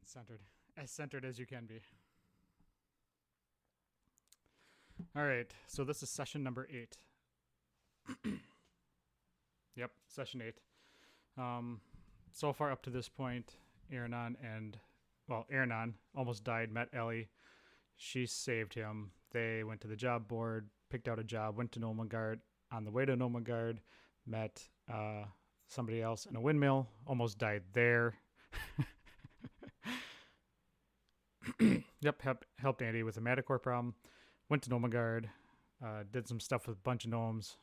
Centered. As centered as you can be. All right. So this is session number 8. Yep, session 8. So far up to this point, Aronan almost died, met Elli. She saved him. They went to the job board, picked out a job, went to Nomagard. On the way to Nomagard, met somebody else in a windmill, almost died there. Yep, helped Andy with a Metacore problem. Went to Nomagard, did some stuff with a bunch of gnomes.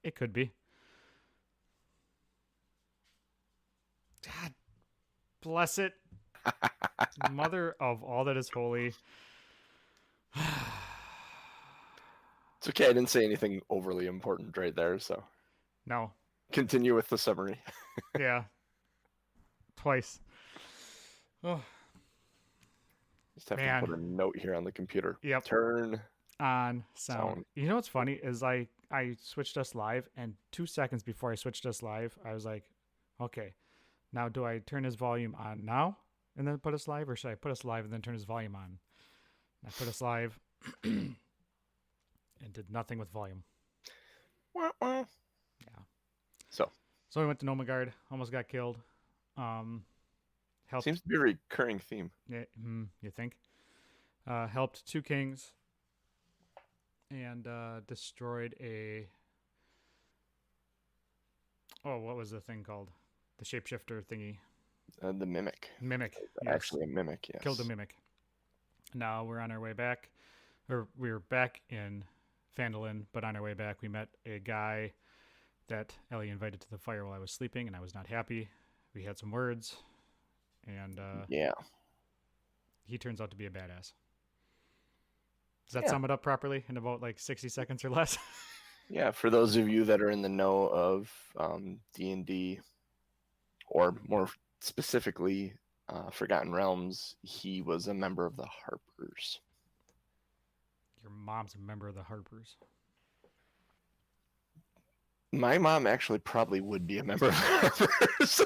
It could be. God bless it. Mother of all that is holy. It's okay. I didn't say anything overly important right there, so No. continue with the summary. Yeah. Twice. Oh. Just have Man. to put a note here on the computer. Yep. Turn on sound. You know what's funny is I switched us live, and 2 seconds before I switched us live, I was like, okay, now do I turn his volume on now and then put us live, or should I put us live and then turn his volume on? And I put us live and did nothing with volume. Yeah. So we went to Nomagard, almost got killed. Helped. Seems to be a recurring theme. Yeah, you think? Helped 2 kings and destroyed a... Oh, what was the thing called? The shapeshifter thingy. The mimic. Mimic. Yes. Actually, a mimic, yes. Killed a mimic. Now we're on our way back. Or we were back in Phandalin, but on our way back we met a guy that Ellie invited to the fire while I was sleeping, and I was not happy. We had some words, and yeah, he turns out to be a badass. Does that sum it up properly in about like 60 seconds or less? Yeah, for those of you that are in the know of D&D, or more specifically Forgotten Realms, he was a member of the Harpers. Your mom's a member of the Harpers. My mom actually probably would be a member of the Harpers.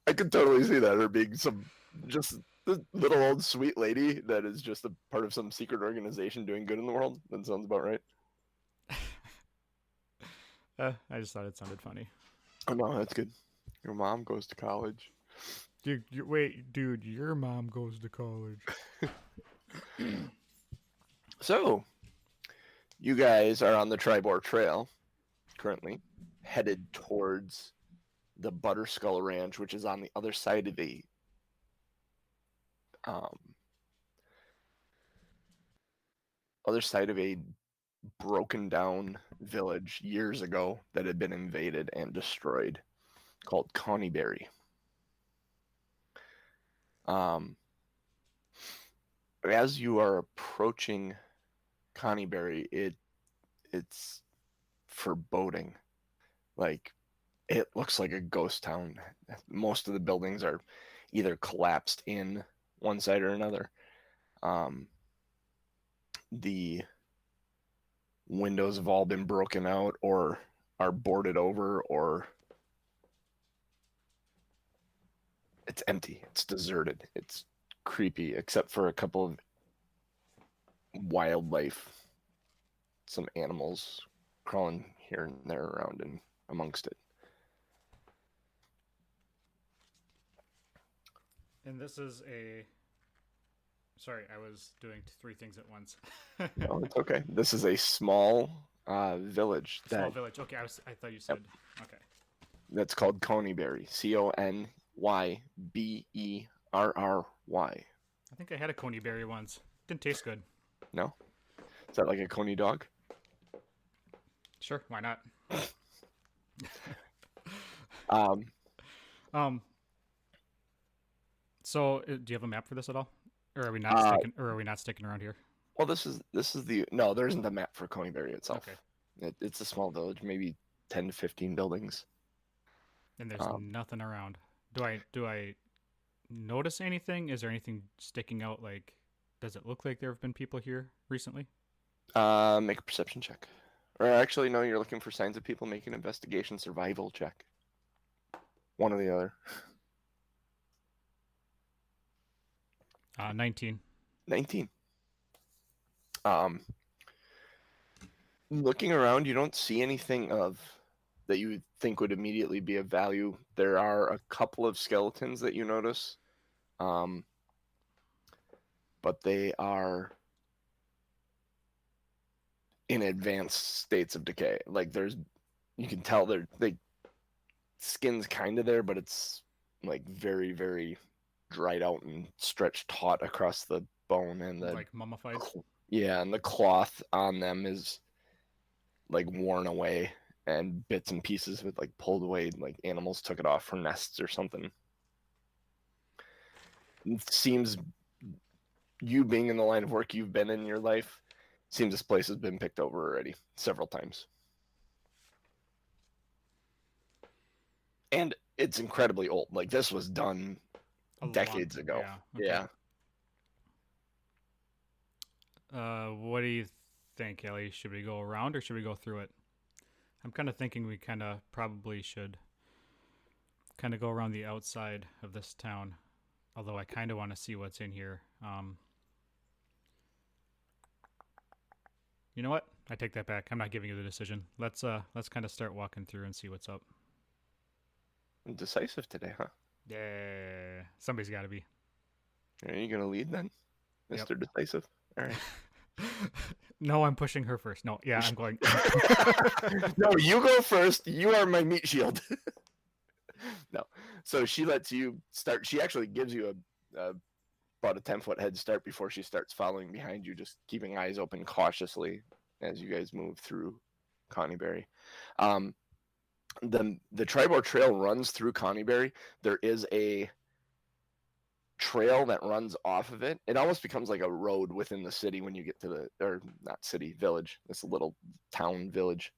I could totally see that, her being some just the little old sweet lady that is just a part of some secret organization doing good in the world. That sounds about right. I just thought it sounded funny. Oh no, that's good. Your mom goes to college. Wait, dude, your mom goes to college. So, you guys are on the Tribor Trail currently, headed towards the ButterSkull Ranch, which is on the other side of a broken down village years ago that had been invaded and destroyed, called Conyberry. As you are approaching Conyberry, it's foreboding. Like, it looks like a ghost town. Most of the buildings are either collapsed in one side or another. The windows have all been broken out or are boarded over, or it's empty. It's deserted. It's creepy, except for a couple of wildlife, some animals crawling here and there around and amongst it. And this is a... Sorry, I was doing 3 things at once. No, it's okay. This is a small village. Small village. Okay, I thought you said... Yep. Okay. That's called Conyberry. Conyberry. I think I had a Conyberry once. Didn't taste good. No? Is that like a coney dog? Sure, why not? So, do you have a map for this at all, or are we not sticking around here? Well, this is the no. There isn't a map for Conyberry itself. Okay. It's a small village, maybe 10 to 15 buildings. And there's nothing around. Do I notice anything? Is there anything sticking out? Like, does it look like there have been people here recently? Make a perception check. Or actually, no, you're looking for signs of people making investigation survival check. One or the other. 19. 19. Um, Looking around, you don't see anything of that you would think would immediately be of value. There are a couple of skeletons that you notice, um, but they are in advanced states of decay. Like you can tell they skin's kind of there, but it's like very, very dried out and stretched taut across the bone, and Like mummified. yeah, and the cloth on them is like worn away, and bits and pieces of it like pulled away, like animals took it off from nests or something. It seems, you being in the line of work you've been in your life, seems this place has been picked over already several times. And it's incredibly old. Like this was done A long. decades ago. Yeah. Okay. Yeah. What do you think, Ellie? Should we go around or should we go through it? I'm kind of thinking we kind of probably should kind of go around the outside of this town. Although I kind of want to see what's in here. You know what? I take that back. I'm not giving you the decision. Let's kind of start walking through and see what's up. Decisive today, huh? Yeah, somebody's got to be. Are you gonna lead then, Yep. Mr. Decisive? All right. No, I'm pushing her first. No, yeah, I'm going. No, you go first. You are my meat shield. No. So she lets you start. She actually gives you about a 10-foot head start before she starts following behind you, just keeping eyes open cautiously as you guys move through Connieberry. Um, the Tribor Trail runs through Connieberry. There is a trail that runs off of it. It almost becomes like a road within the city when you get to or not city, village. It's a little town village.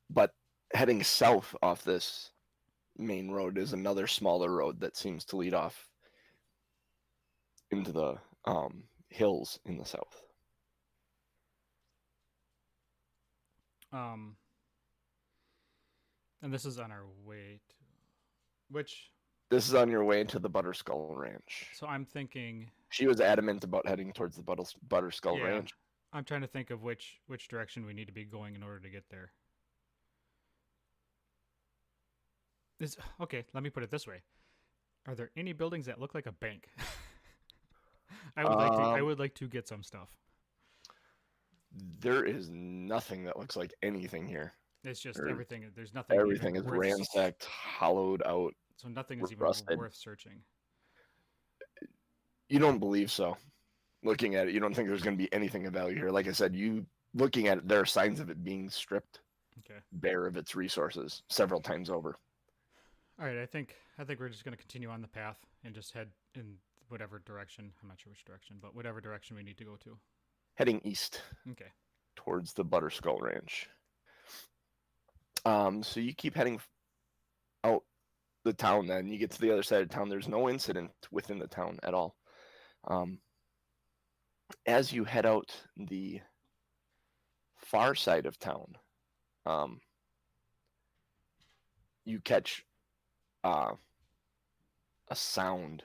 But heading south off this main road is another smaller road that seems to lead off into the hills in the south. um, and this is on our way to which. This is on your way to the ButterSkull Ranch. So I'm thinking. She was adamant about heading towards the ButterSkull Yeah, Ranch. I'm trying to think of which direction we need to be going in order to get there. Is okay. Let me put it this way: are there any buildings that look like a bank? I would like to. I would like to get some stuff. There is nothing that looks like anything here. It's just everything. There's nothing. Everything is ransacked, hollowed out. So nothing is even rusted. worth searching. You don't believe so. Looking at it, you don't think there's going to be anything of value here. Like I said, you looking at it, there are signs of it being stripped bare of its resources several times over. All right, I think we're just going to continue on the path and just head in whatever direction. I'm not sure which direction, but whatever direction we need to go to. Heading east. Okay. Towards the ButterSkull Ranch. So you keep heading out the town. Then you get to the other side of town. There's no incident within the town at all. As you head out the far side of town, you catch a sound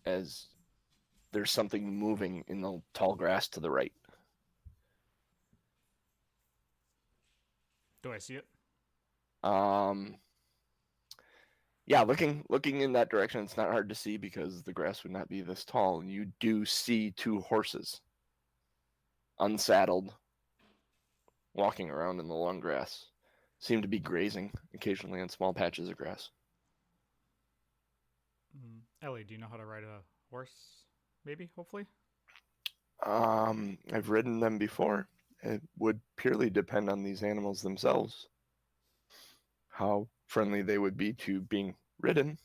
as there's something moving in the tall grass to the right. Do I see it? Yeah, looking in that direction, it's not hard to see because the grass would not be this tall. And you do see two horses, unsaddled, walking around in the long grass. Seem to be grazing occasionally on small patches of grass. Ellie, do you know how to ride a horse? Maybe, hopefully. I've ridden them before. It would purely depend on these animals themselves, how friendly they would be to being ridden.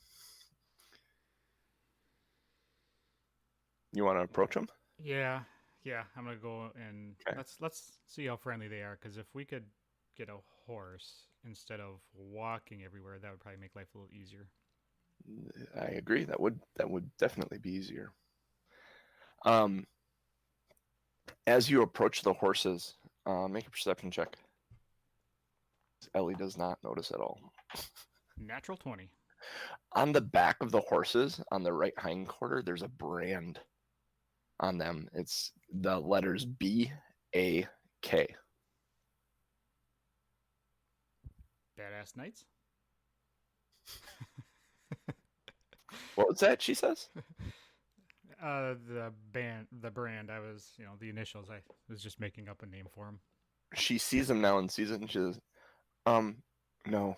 You want to approach them? Yeah, I'm gonna go and let's see how friendly they are. Because if we could get a horse instead of walking everywhere, that would probably make life a little easier. I agree. That would definitely be easier. As you approach the horses, make a perception check. Ellie does not notice at all. Natural 20. On the back of the horses, on the right hind quarter, there's a brand on them. It's the letters B-A-K. Badass Knights. What was that, she says? The brand. I was, the initials. I was just making up a name for them. She sees them now and sees it, and she says, no,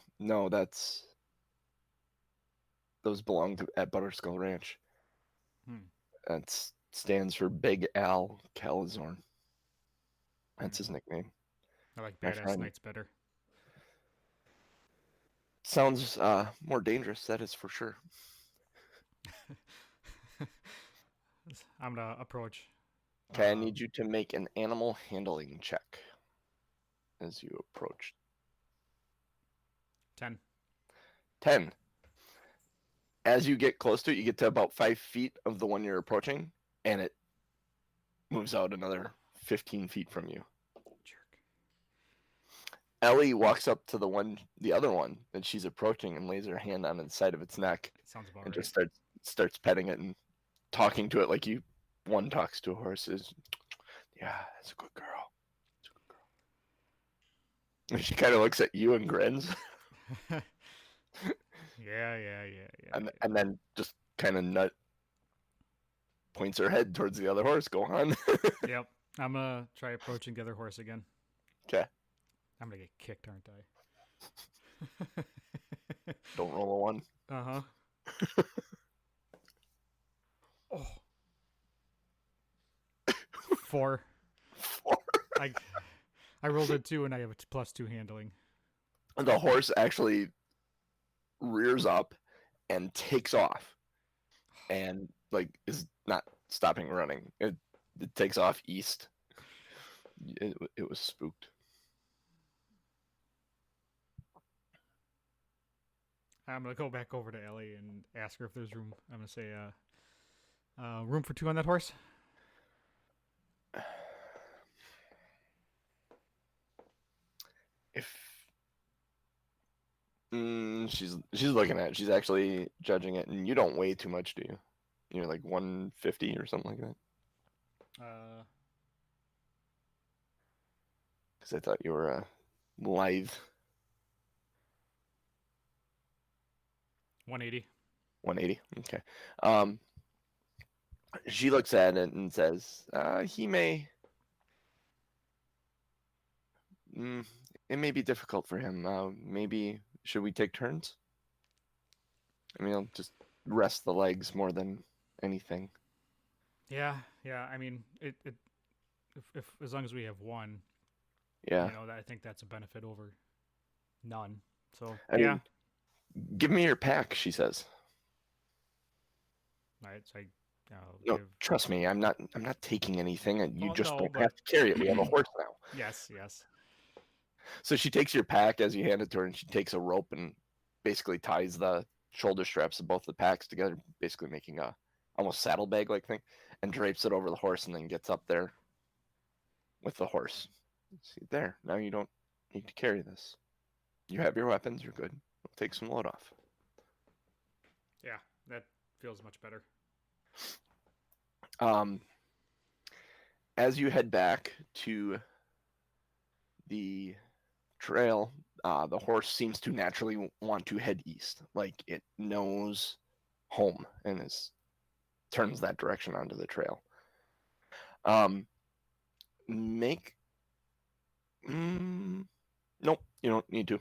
those belong at ButterSkull Ranch. That stands for Big Al Calazorn. That's his nickname. I like Badass Knights better. Sounds more dangerous, that is for sure. I'm gonna approach. Okay, I need you to make an animal handling check as you approach. 10. 10. As you get close to it, you get to about 5 feet of the one you're approaching, and it moves out another 15 feet from you. Jerk. Ellie walks up to the other one that she's approaching, and lays her hand on the side of its neck. Sounds about and right. Just starts petting it and talking to it like one talks to a horse. Yeah, that's a good girl. That's a good girl. And she kind of looks at you and grins. Yeah. And then just kind of points her head towards the other horse. Go on. Yep. I'm gonna try approaching the other horse again. Okay. I'm gonna get kicked, aren't I? Don't roll a 1. Uh-huh. Oh. 4. 4. I rolled a 2 and I have a +2 handling. The horse actually rears up and takes off, and is not stopping running. It takes off east. It was spooked. I'm gonna go back over to Ellie and ask her if there's room. I'm gonna say, room for 2 on that horse. If she's looking at it, she's actually judging it, and you don't weigh too much, do you? You're like 150 or something like that. Because I thought you were lithe. 180. 180. Okay. She looks at it and says, he may. It may be difficult for him. Maybe should we take turns? I mean, I'll just rest the legs more than anything. Yeah. I mean, if as long as we have one, Yeah. I think that's a benefit over none. So I mean, give me your pack, she says. All right. So no, trust me, I'm not taking anything. You just don't but... have to carry it. We have a horse now. Yes. So she takes your pack as you hand it to her, and she takes a rope and basically ties the shoulder straps of both the packs together, basically making a almost saddlebag like thing, and drapes it over the horse, and then gets up there with the horse. See, there, now you don't need to carry this. You have your weapons, you're good. We'll take some load off. Yeah, that feels much better. As you head back to the trail, the horse seems to naturally want to head east. Like it knows home and turns that direction onto the trail. Nope, you don't need to.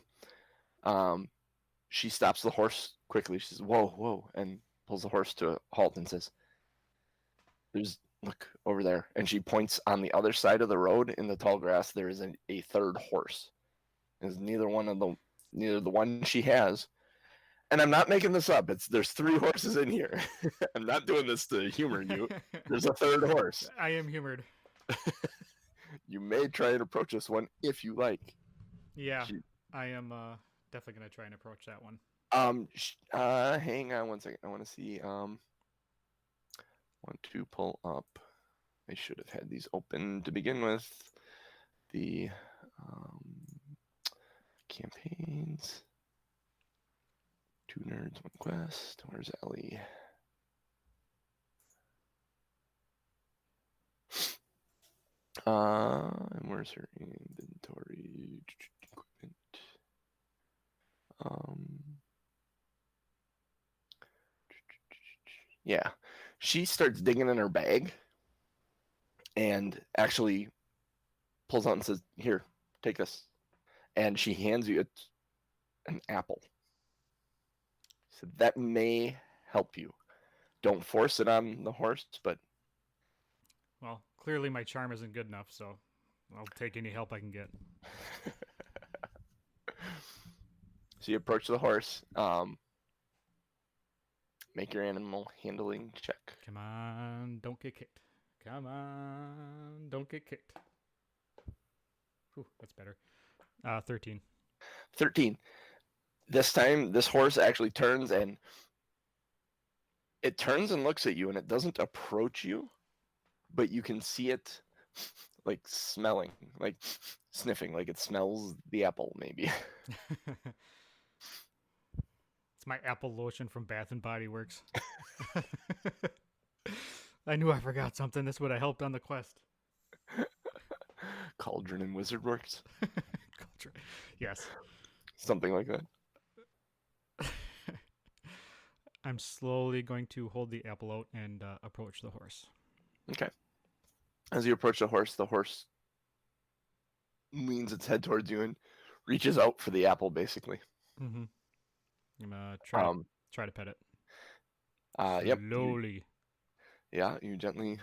She stops the horse quickly. She says, whoa, and pulls the horse to a halt and says, look over there. And she points on the other side of the road in the tall grass. There is a third horse. It's neither the one she has. And I'm not making this up. There's 3 horses in here. I'm not doing this to humor you. There's a third horse. I am humored. You may try and approach this one if you like. Yeah, I am definitely gonna try and approach that one. Hang on one second. I want to see. Want to pull up I should have had these open to begin with. The campaigns. 2 nerds, 1 quest. Where's Ellie? And where's her inventory? Equipment. Yeah. She starts digging in her bag and actually pulls out and says, "Here, take this." And she hands you an apple. So that may help you. Don't force it on the horse, but Well, clearly my charm isn't good enough, so I'll take any help I can get. so you approach the horse. Make your animal handling check. Come on, don't get kicked. Come on, don't get kicked. Whew, that's better. 13. 13. This time, this horse actually turns and looks at you, and it doesn't approach you, but you can see it like smelling, like sniffing, like it smells the apple, maybe. It's my apple lotion from Bath and Body Works. I knew I forgot something. This would have helped on the quest. Cauldron and Wizard Works. Yes. Something like that. I'm slowly going to hold the apple out and approach the horse. Okay. As you approach the horse leans its head towards you and reaches out for the apple, basically. Mm-hmm. I'm gonna try to pet it. Yep. Slowly. You gently,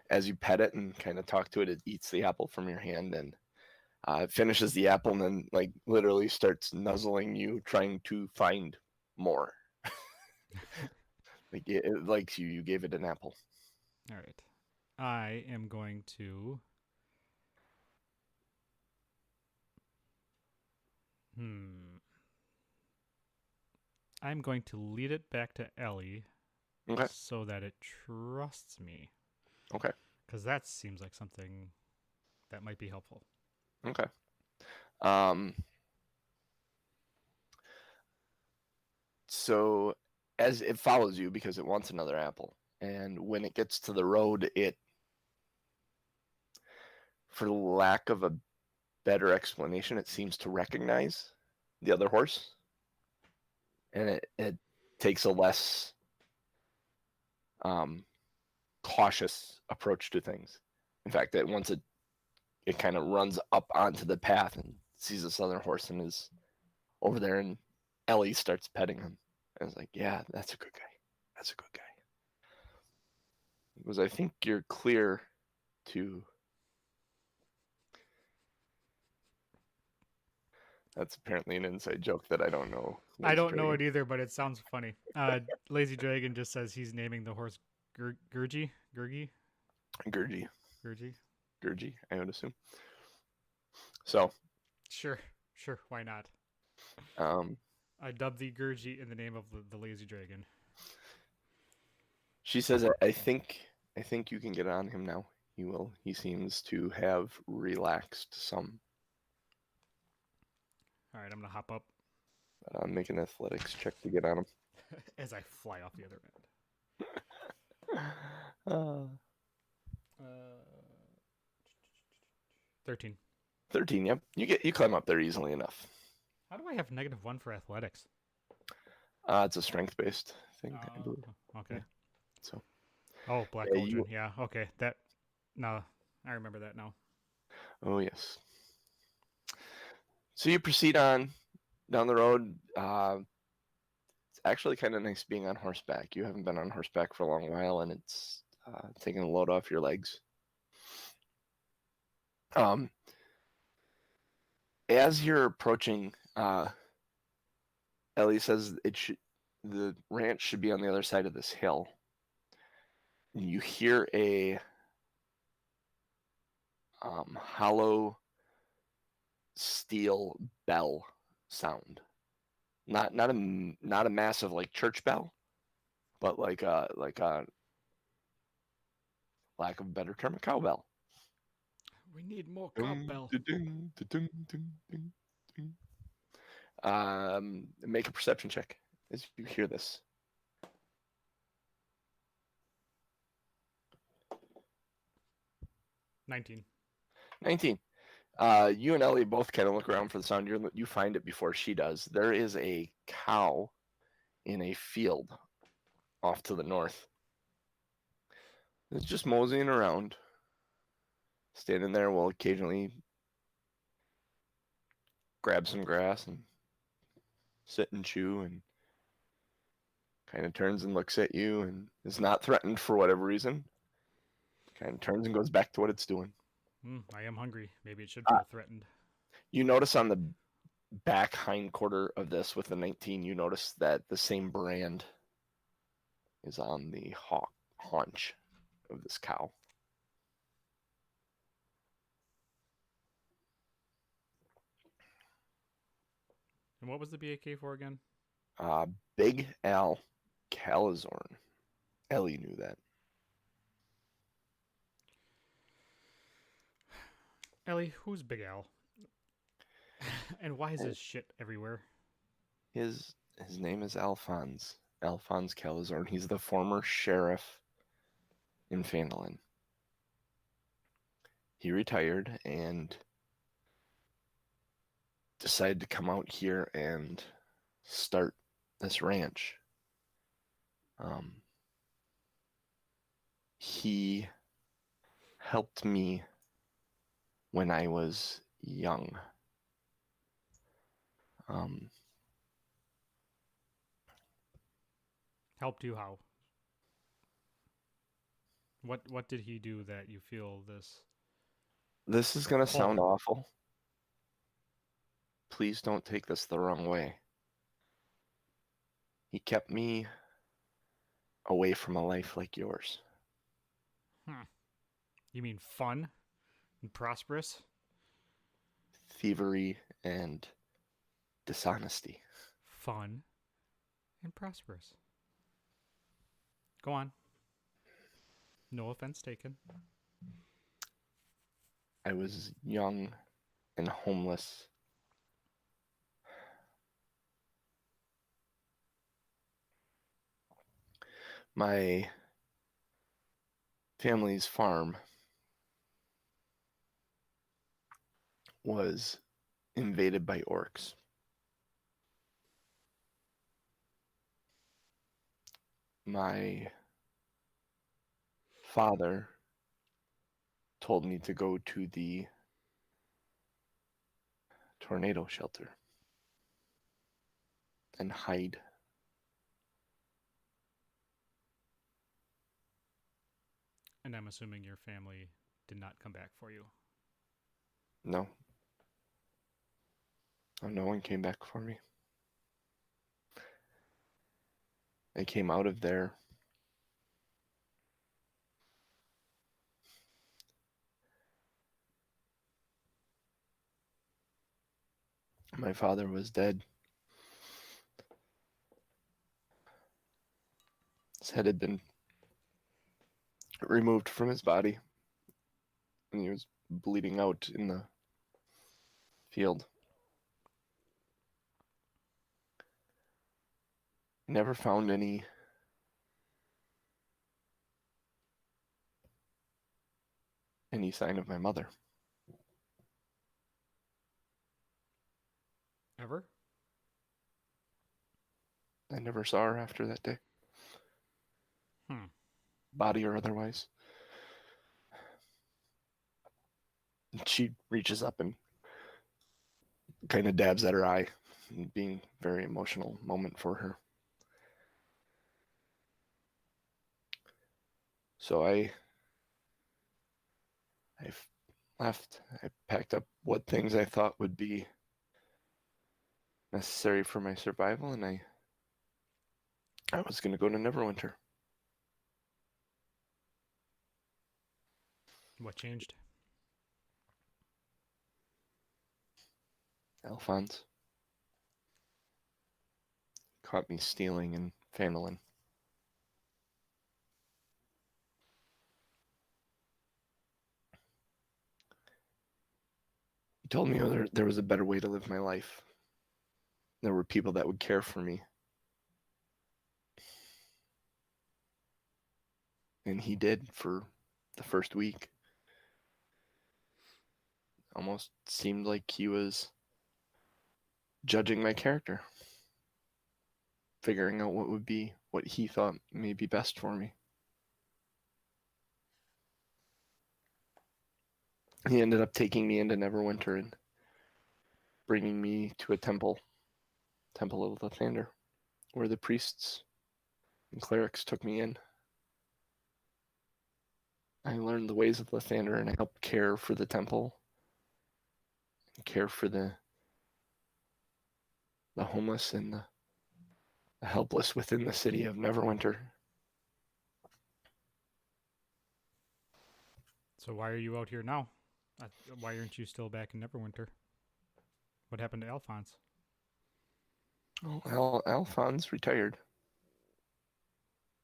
as you pet it and kind of talk to it, it eats the apple from your hand and it finishes the apple and then, like, literally starts nuzzling you, trying to find more. Like, it likes you. You gave it an apple. All right. I am going to. I'm going to lead it back to Ellie. Okay. So that it trusts me. Okay. Because that seems like something that might be helpful. Okay. So as it follows you because it wants another apple, and when it gets to the road, it, for lack of a better explanation, it seems to recognize the other horse, and it takes a less cautious approach to things. In fact, once it kind of runs up onto the path and sees this other horse and is over there, and Ellie starts petting him. I was like, yeah, that's a good guy. That's a good guy. Because I think you're clear to... That's apparently an inside joke that I don't know. I don't know it either, but it sounds funny. Lazy Dragon just says he's naming the horse Gurgi? Gurgi? Gurgi. Gurgi? Gurgi, I would assume. So. Sure, why not? I dubbed the Gurgi in the name of the Lazy Dragon. She says, I think you can get on him now. He seems to have relaxed some. All right, I'm going to hop up. Make an athletics check to get on him. As I fly off the other end. 13. 13, yep. You climb up there easily enough. How do I have -1 for athletics? It's a strength-based thing, I believe. Okay. Yeah. So. Oh, Black Cauldron. Yeah, okay. No, I remember that now. Oh, yes. So you proceed on down the road. It's actually kind of nice being on horseback. You haven't been on horseback for a long while, and it's taking a load off your legs. As you're approaching, Ellie says the ranch should be on the other side of this hill. You hear a hollow steel bell sound. Not a massive like church bell, but like a lack of a better term, a cowbell. We need more Ding, cowbell. ding, ding, ding, ding, ding, ding. Make a perception check as you hear this. 19. 19. You and Ellie both kind of look around for the sound. You find it before she does. There is a cow in a field off to the north. It's just moseying around, standing there. Will occasionally grab some grass and sit and chew, and kind of turns and looks at you and is not threatened for whatever reason. Kind of turns and goes back to what it's doing. I am hungry. Maybe it should Uh, feel threatened. you notice on the back hind quarter of this with the 19, you notice that the same brand is on the haunch of this cow. And what was the BAK for again? Big Al Calazorn. Ellie knew that. Ellie, who's Big Al? And why is his shit everywhere? His name is Alphonse. Alphonse Calazorn. He's the former sheriff in Fandolin. He retired and decided to come out here and start this ranch. He helped me when I was young. Helped you how? What did he do that you feel this? This is going to sound Pull. awful. Please don't take this the wrong way. He kept me away from a life like yours. You mean fun and prosperous? Thievery and dishonesty. Fun and prosperous. Go on. No offense taken. I was young and homeless. My family's farm was invaded by orcs. My father told me to go to the tornado shelter and hide. And I'm assuming your family did not come back for you. No. Oh, no one came back for me. I came out of there my father was dead. His head had been removed from his body, and he was bleeding out in the field. Never found any sign of my mother. Ever? I never saw her after that day. Body or otherwise. She reaches up and kind of dabs at her eye, being a very emotional moment for her. So I left. I packed up what things I thought would be necessary for my survival, and I was going to go to Neverwinter. What changed? Alphonse caught me stealing in Fandolin. told me there was a better way to live my life. There were people that would care for me. And he did for the first week. Almost seemed like he was judging my character, figuring out what he thought may be best for me. He ended up taking me into Neverwinter and bringing me to a temple of Lathander, where the priests and clerics took me in. I learned the ways of Lathander and I helped care for the temple, and care for the homeless and the helpless within the city of Neverwinter. So why are you out here now? Why aren't you still back in Neverwinter? What happened to Alphonse? Oh, Alphonse retired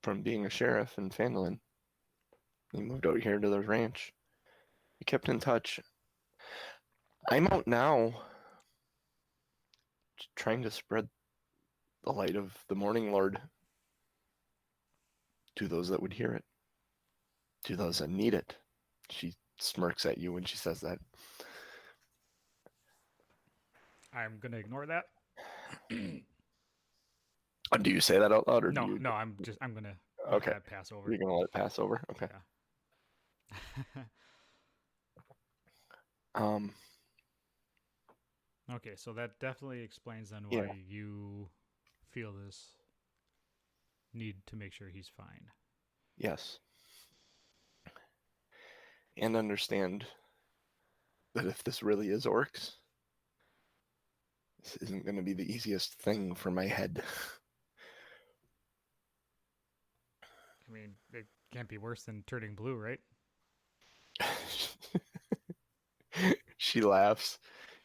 from being a sheriff in Phandalin. He moved out here to the ranch. We kept in touch. I'm out now trying to spread the light of the Morning Lord to those that would hear it, to those that need it. She smirks at you when she says that. I'm gonna ignore that. Do you say that out loud, or do No, you? no, I'm gonna let Okay, that pass over. you're gonna let it pass over. Okay. Yeah. Um. Okay, so that definitely explains then Yeah. why you feel this need to make sure he's fine. Yes. And understand that if this really is orcs, this isn't going to be the easiest thing for my head. I mean, it can't be worse than turning blue, right? She laughs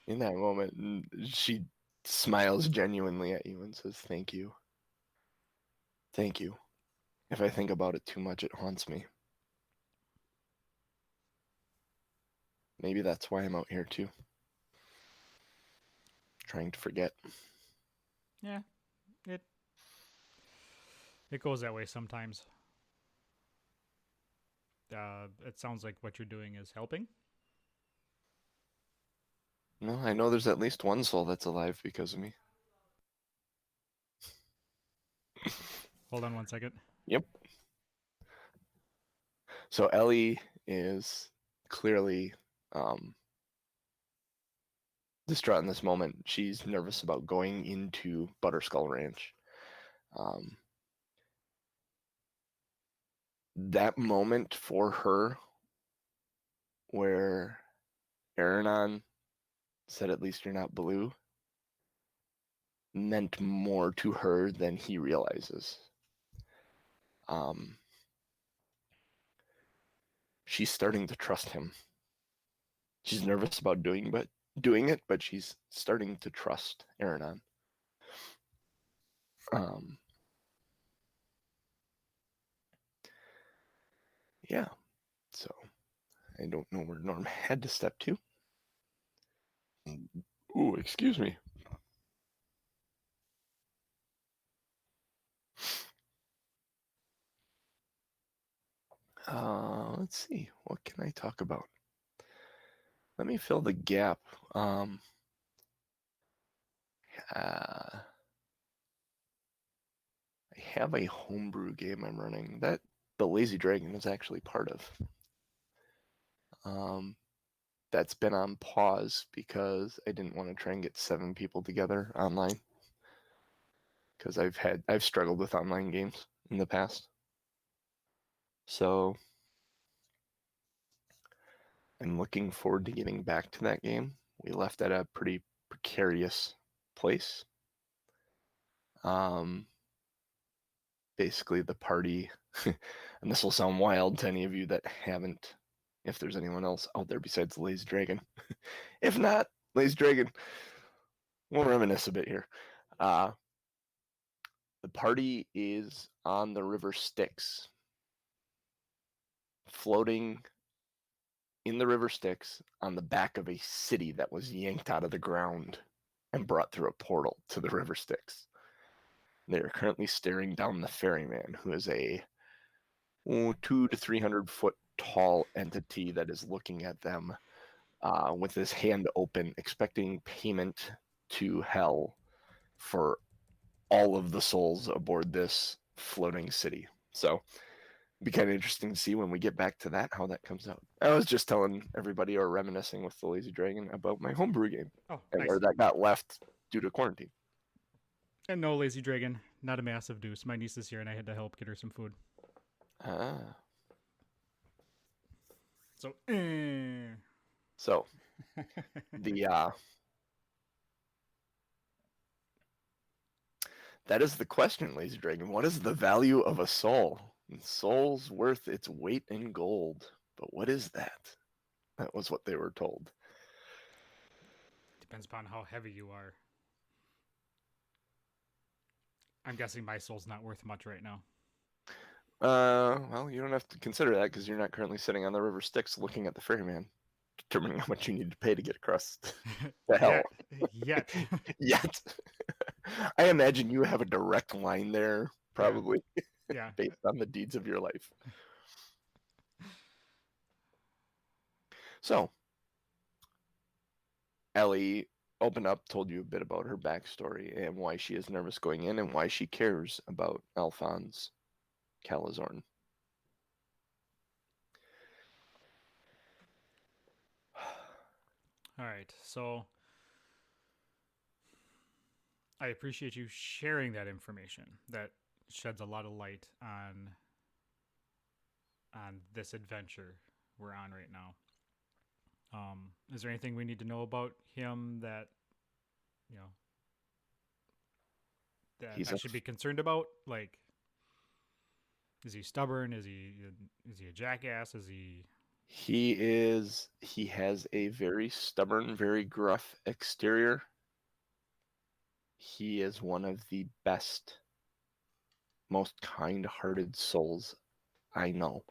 in that moment, and she smiles genuinely at you and says, "Thank you. Thank you. If I think about it too much, it haunts me. Maybe that's why I'm out here too, trying to forget." Yeah, it it goes that way sometimes. It sounds like what you're doing is helping. No, I know there's at least one soul that's alive because of me. Hold on one second. Yep. So Ellie is clearly distraught in this moment. She's nervous about going into ButterSkull Ranch. Um, that moment for her, where Aronan said, "At least you're not blue," meant more to her than he realizes. She's starting to trust him. She's nervous about doing it, but she's starting to trust Aronan. Yeah. So I don't know where Norm had to step to. Ooh, excuse me. Let's see. What can I talk about? Let me fill the gap. I have a homebrew game I'm running that the Lazy Dragon is actually part of. That's been on pause because I didn't want to try and get 7 people together online, because I've struggled with online games in the past. So I'm looking forward to getting back to that game. We left at a pretty precarious place. Basically the party, and this will sound wild to any of you that haven't, if there's anyone else out there besides Lazy Dragon. If not, Lazy Dragon, we'll reminisce a bit here. The party is on the river Styx, floating in the river Styx on the back of a city that was yanked out of the ground and brought through a portal to the river Styx. They are currently staring down the ferryman, who is a 200 to 300 foot tall entity that is looking at them with his hand open, expecting payment to hell for all of the souls aboard this floating city. So it'd be kind of interesting to see when we get back to that how that comes out. I was just telling everybody or reminiscing with the Lazy Dragon about my homebrew game Oh, and nice. where that got left due to quarantine. And no, Lazy Dragon, not a massive deuce. My niece is here, and I had to help get her some food. Ah. So, So the that is the question, Lazy Dragon. What is the value of a soul? And soul's worth its weight in gold. But what is that? That was what they were told. depends upon how heavy you are. I'm guessing my soul's not worth much right now. Well, you don't have to consider that because you're not currently sitting on the river Styx looking at the ferryman, determining how much you need to pay to get across the hell. Yet. Yet. I imagine you have a direct line there, probably, Yeah. based on the deeds of your life. So, Ellie opened up, told you a bit about her backstory and why she is nervous going in and why she cares about Alphonse Calazorn. All right. So I appreciate you sharing that information. That sheds a lot of light on this adventure we're on right now. Is there anything we need to know about him that you know that He's I a should be concerned about? Like, is he stubborn? Is he a jackass? Is he? he has a very stubborn, very gruff exterior. He is one of the best, most kind-hearted souls I know.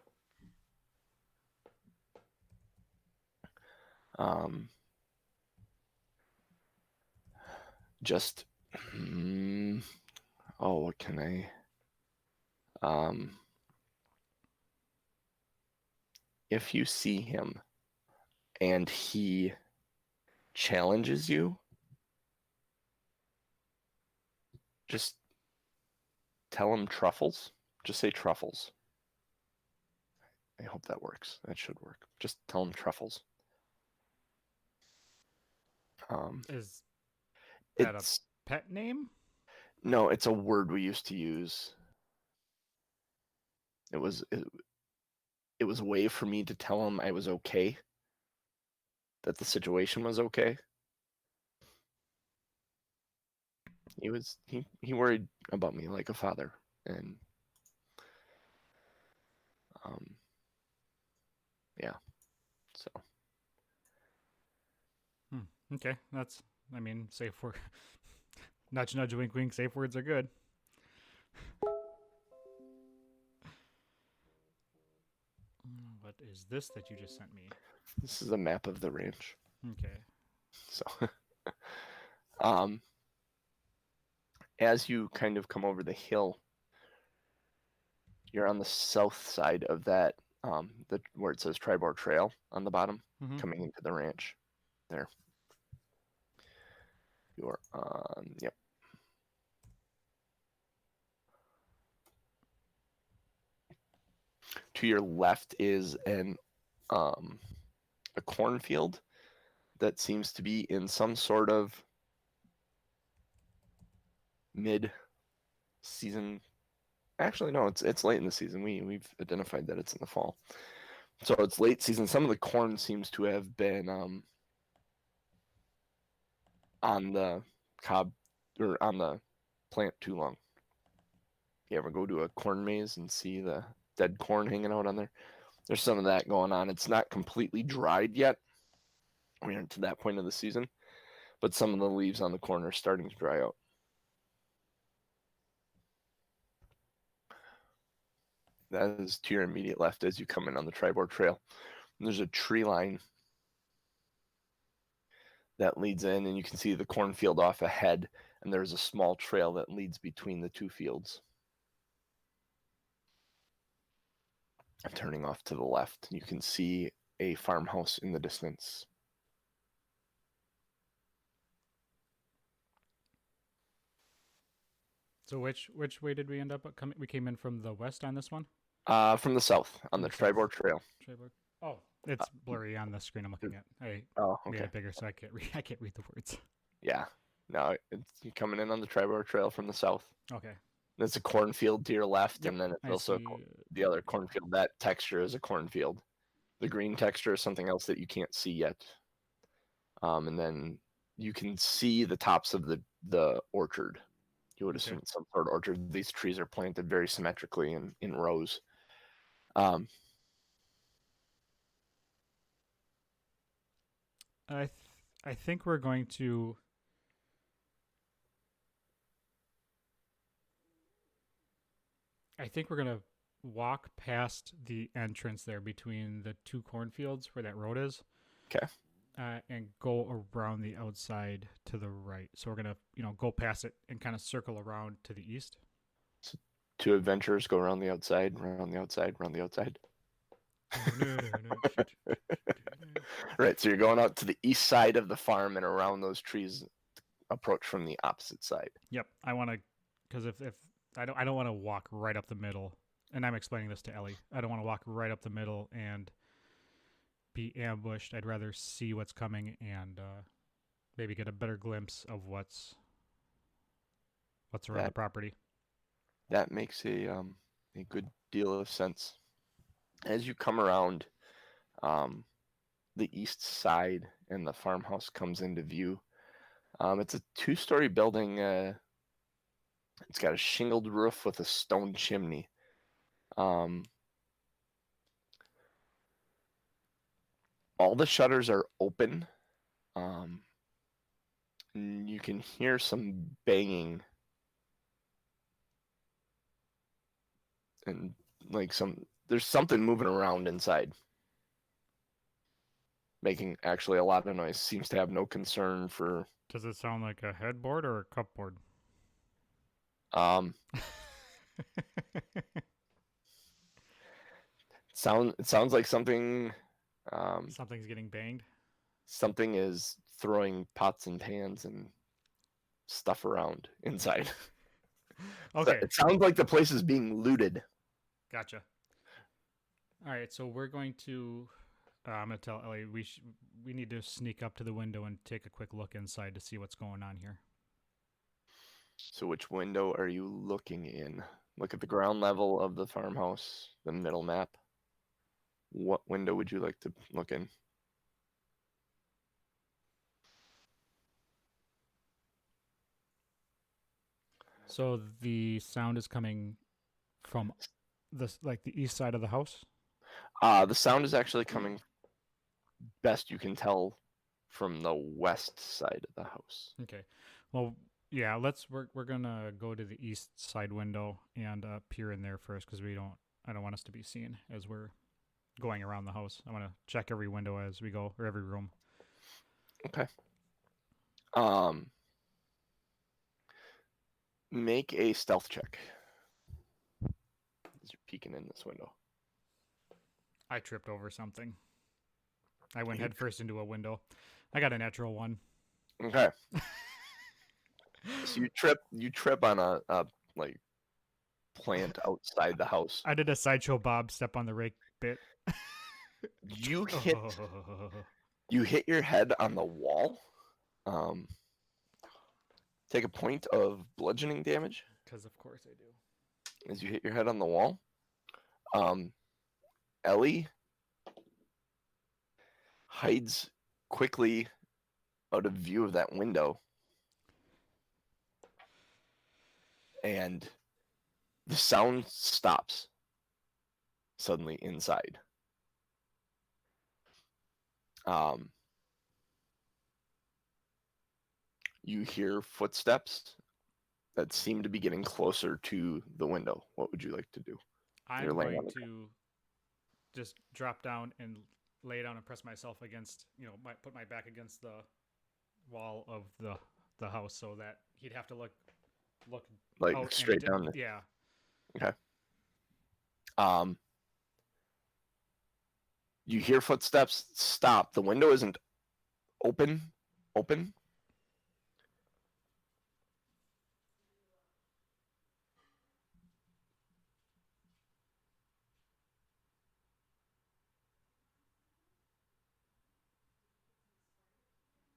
Um, just, what can I? If you see him and he challenges you, just tell him truffles. Just say truffles. I hope that works. That should work. Just tell him truffles. Is that a It's pet name? no, it's a word we used to use. It was a way for me to tell him I was okay, that the situation was okay. He worried about me like a father, and yeah. So Okay, that's. I mean, safe word. Nudge, nudge, wink, wink. Safe words are good. What is this that you just sent me? this is a map of the ranch. Okay. So um, as you kind of come over the hill, you're on the south side of that, where it says Tribor Trail on the bottom, coming into the ranch. There. You're on, yep. To your left is a cornfield that seems to be in some sort of mid-season. Actually, no, it's late in the season. We've identified that it's in the fall, so it's late season. Some of the corn seems to have been on the cob or on the plant too long. You ever go to a corn maze and see the dead corn hanging out on there? There's some of that going on. It's not completely dried yet. We aren't to that point of the season, but some of the leaves on the corn are starting to dry out. That is to your immediate left as you come in on the Tribor Trail. And there's a tree line that leads in, and you can see the cornfield off ahead, and there's a small trail that leads between the two fields. Turning off to the left, you can see a farmhouse in the distance. So which way did we end up coming? We came in from the west on this one. From the south on From the the south. Tribord Trail. Trevor. Oh, it's blurry on the screen I'm looking at. I Oh, made okay. it bigger so I can't read. I can't read the words. Yeah. No, it's coming in on the Tribord Trail from the south. Okay. There's a cornfield to your left, Yep. and then it's I also see the other cornfield. That texture is a cornfield. The green texture is something else that you can't see yet. And then you can see the tops of the orchard. You would assume it's some sort of orchard. These trees are planted very symmetrically in rows. I think we're going to. I think we're gonna walk past the entrance there between the two cornfields where that road is. Okay. And go around the outside to the right. So we're gonna, go past it and kind of circle around to the east. So two adventurers go around the outside, around the outside, around the outside. Right. So you're going out to the east side of the farm and around those trees. Approach from the opposite side. Yep. I want to, because if I don't want to walk right up the middle, and I'm explaining this to Ellie. I don't want to walk right up the middle and be ambushed. I'd rather see what's coming and maybe get a better glimpse of what's around the property. That makes a good deal of sense. As you come around the east side and the farmhouse comes into view, it's a 2-story building. It's got a shingled roof with a stone chimney. All the shutters are open. You can hear some banging and there's something moving around inside, making actually a lot of noise. Seems to have no concern for. Does it sound like a headboard or a cupboard? It sounds like something. Something's getting banged. Something is throwing pots and pans and stuff around inside. Okay. It sounds like the place is being looted. Gotcha. All right, so we're going to. I'm gonna tell Ellie we need to sneak up to the window and take a quick look inside to see what's going on here. So which window are you looking in? Look at the ground level of the farmhouse, the middle map. What window would you like to look in? So the sound is coming from the east side of the house. The sound is actually coming, best you can tell, from the west side of the house. Okay. Well, yeah. We're gonna go to the east side window and peer in there first because I don't want us to be seen as we're going around the house. I want to check every window as we go or every room. Okay. Make a stealth check as you're peeking in this window. I tripped over something. I went headfirst into a window. I got a natural 1. Okay. So you trip on a like plant outside the house. I did a sideshow Bob step on the rake bit. You hit your head on the wall. Take a point of bludgeoning damage. Because of course I do. As you hit your head on the wall. Ellie hides quickly out of view of that window. And the sound stops suddenly inside. You hear footsteps that seem to be getting closer to the window. What would you like to do? I'm going to just drop down and lay down and press myself against, put my back against the wall of the house so that he'd have to look Like out and straight down. yeah. Okay. You hear footsteps. Stop. The window isn't open. Open.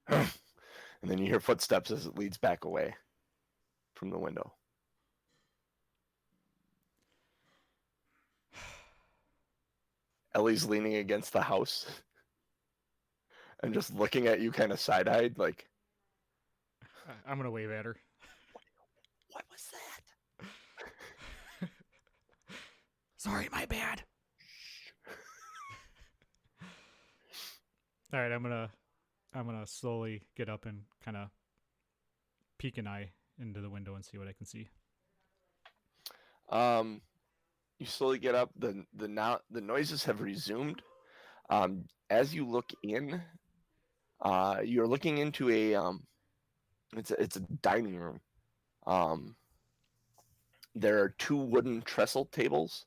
And then you hear footsteps as it leads back away from the window. Ellie's leaning against the house and just looking at you kind of side-eyed like, I'm gonna wave at her. what was that? Sorry, my bad. All right, I'm gonna slowly get up and kind of peek an eye into the window and see what I can see. You slowly get up. The noises have resumed. As you look in, you're looking into it's a dining room. There are 2 wooden trestle tables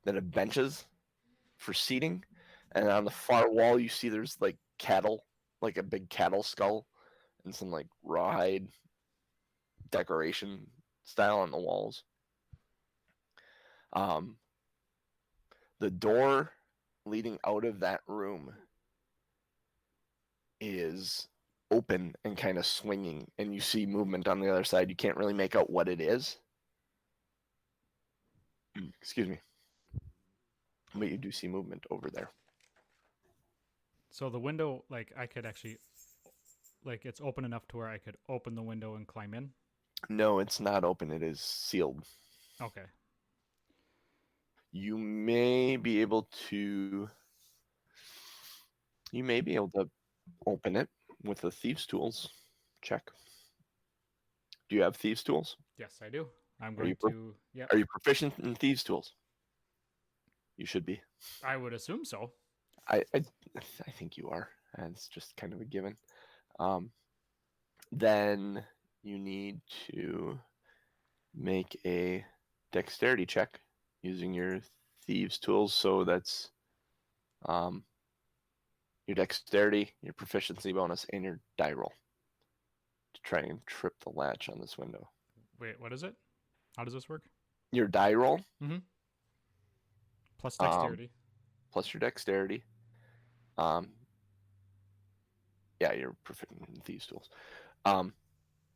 that have benches for seating, and on the far wall you see there's like cattle, like a big cattle skull, and some like rawhide decoration style on the walls. The door leading out of that room is open and kind of swinging, and you see movement on the other side. You can't really make out what it is. Excuse me. But you do see movement over there. So the window, like I could actually, like it's open enough to where I could open the window and climb in. No, it's not open. It is sealed. Okay. You may be able to open it with the thieves' tools. Check. Do you have thieves' tools? Yes, I do. I'm going to. Yeah. Are you proficient in thieves' tools? You should be. I would assume so. I think you are. It's just kind of a given. Then you need to make a dexterity check using your thieves' tools. So that's your dexterity, your proficiency bonus, and your die roll to try and trip the latch on this window. Wait, what is it? How does this work? Your die roll. Mm-hmm. Plus dexterity. Plus your dexterity. Yeah, you're proficient in thieves' tools.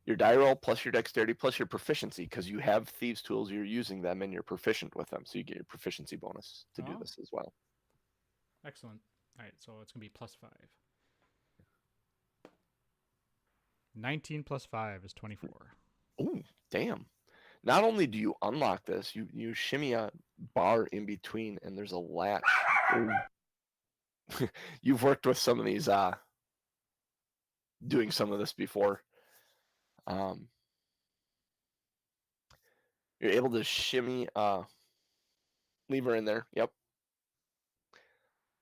Your die roll plus your dexterity plus your proficiency, because you have thieves' tools, you're using them and you're proficient with them, so you get your proficiency bonus to do this as well. Excellent. All right, so it's gonna be plus 5. 19 plus 5 is 24. Oh, damn! Not only do you unlock this, you shimmy a bar in between, and there's a latch. You've worked with some of these, doing some of this before. You're able to shimmy lever in there. Yep.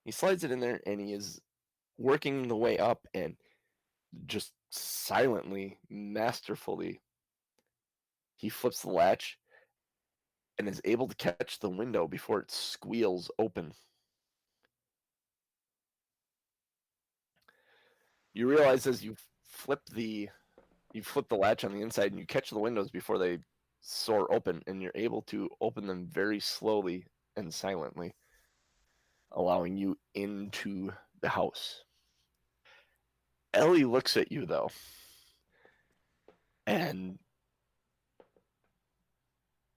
He slides it in there, and he is working the way up, and just silently, masterfully, he flips the latch and is able to catch the window before it squeals open. You realize as you flip the latch on the inside and you catch the windows before they soar open, and you're able to open them very slowly and silently, allowing you into the house. Ellie looks at you though, and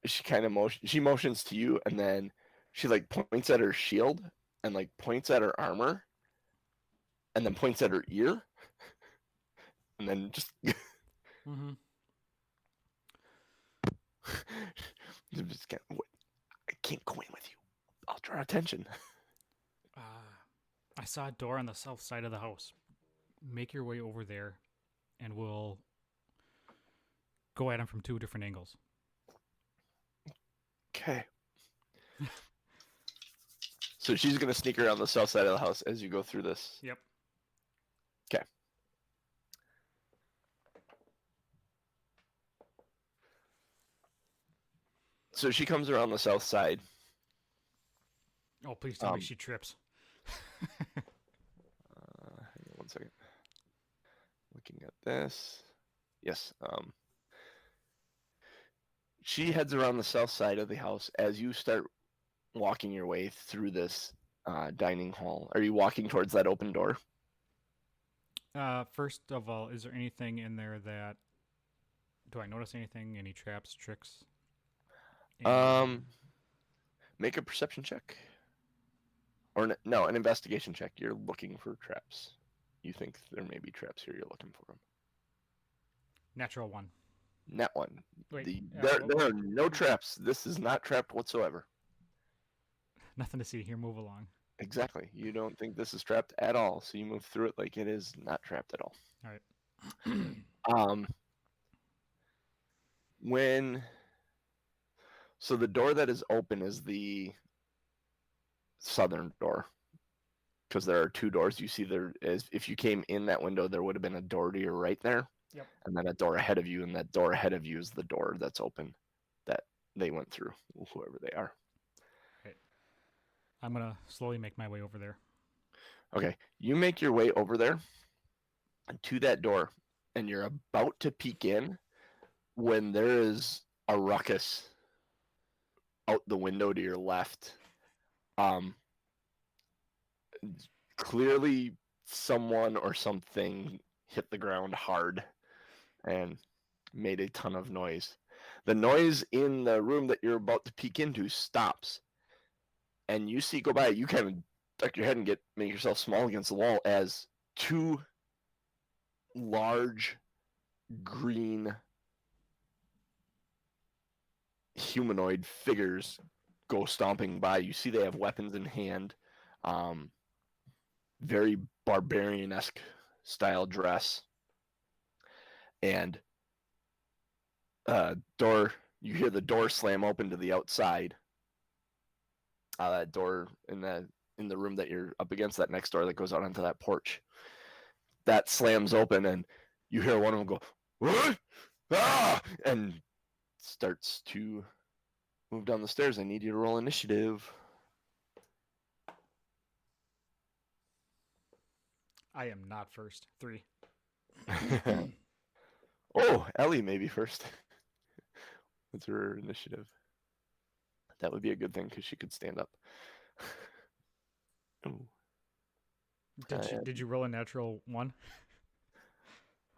she kind of motions to you, and then she like points at her shield and like points at her armor, and then points at her ear, and then just Mm-hmm. just I can't go in with you. I'll draw attention. I saw a door on the south side of the house. Make your way over there, and we'll go at him from 2 different angles. Okay. So she's going to sneak around the south side of the house as you go through this. Yep. Okay. So she comes around the south side. Oh, please tell me she trips. Hang on 1 second. Looking at this. Yes. She heads around the south side of the house as you start walking your way through this dining hall. Are you walking towards that open door? First of all, is there anything in there that... Do I notice anything? Any traps, tricks? Make a perception check. Or no, an investigation check. You're looking for traps. You think there may be traps here. You're looking for them. Natural 1. Net one. Wait. There are no traps. This is not trapped whatsoever. Nothing to see here. Move along. Exactly. You don't think this is trapped at all, so you move through it like it is not trapped at all. All right. So the door that is open is the southern door, because there are two doors. You see, there is, if you came in that window, there would have been a door to your right there. Yep. And then a door ahead of you, and that door ahead of you is the door that's open that they went through, whoever they are. Okay. I'm going to slowly make my way over there. Okay. You make your way over there to that door, and you're about to peek in when there is a ruckus out the window to your left. Clearly someone or something hit the ground hard and made a ton of noise. The noise in the room that you're about to peek into stops, and you see go by. You kind of duck your head and make yourself small against the wall as two large green humanoid figures go stomping by. You see they have weapons in hand, very barbarian-esque style dress, and you hear the door slam open to the outside. That door in the room that you're up against, that next door that goes out onto that porch, that slams open, and you hear one of them go, "What? Ah!" and starts to move down the stairs. I need you to roll initiative. I am not first. 3. Oh, Ellie may be first. What's her initiative? That would be a good thing because she could stand up. Ooh. Did you roll a natural 1?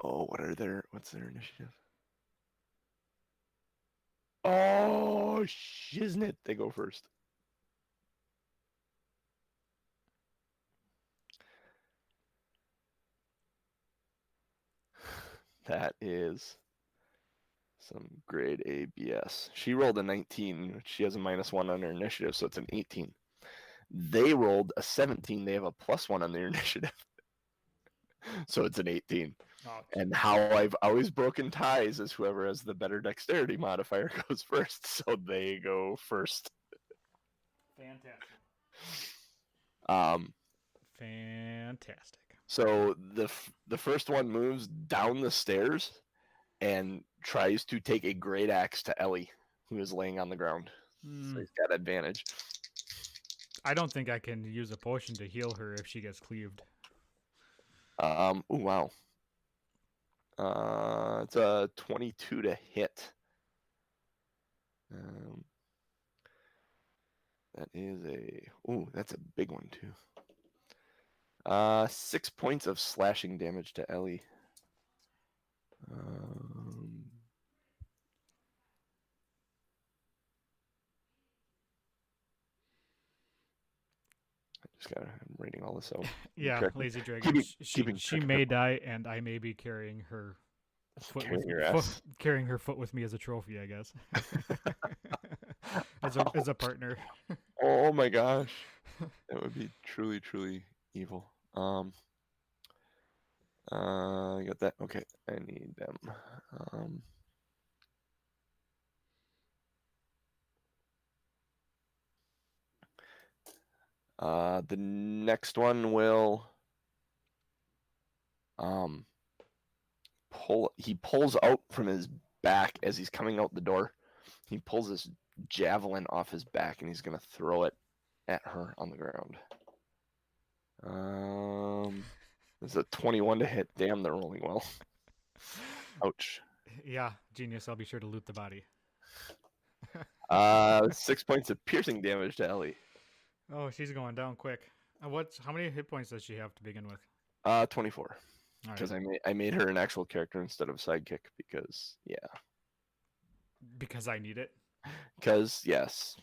Oh, what's their initiative? Oh, shiznit. They go first. That is some grade A BS. She rolled a 19. She has a -1 on her initiative, so it's an 18. They rolled a 17. They have a +1 on their initiative. So it's an 18. Oh, and how I've always broken ties is whoever has the better dexterity modifier goes first. So they go first. Fantastic. Fantastic. So the first one moves down the stairs and tries to take a great axe to Ellie, who is laying on the ground. So he's got advantage. I don't think I can use a potion to heal her if she gets cleaved. Oh, wow. It's a 22 to hit. That is that's a big one too. 6 points of slashing damage to Ellie. I'm reading all this out. Yeah, correctly. Lazy Dragon. She may die, and I may be carrying her foot carrying her foot with me as a trophy, I guess. as a partner. Oh my gosh, that would be truly, truly evil. I got that. Okay, I need them. The next one will he pulls out from his back as he's coming out the door. He pulls this javelin off his back and he's gonna throw it at her on the ground. This is a 21 to hit. Damn, they're rolling well. Ouch. Yeah, genius. I'll be sure to loot the body. 6 points of piercing damage to Ellie. Oh, she's going down quick. How many hit points does she have to begin with? 24. All Because right. I made her an actual character instead of a sidekick because Because I need it. yes,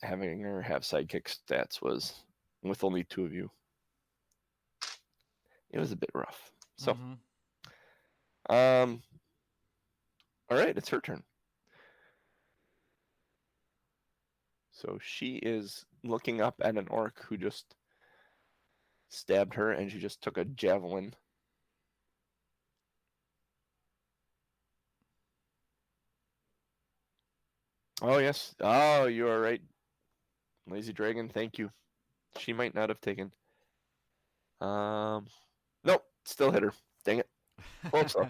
having her have sidekick stats was with only 2 of you. It was a bit rough. So, Mm-hmm. all right, it's her turn. So she is looking up at an orc who just stabbed her, and she just took a javelin. Oh yes. Oh, you are right, Lazy Dragon. Thank you. She might not have taken. Nope. Still hit her. Dang it. Close though.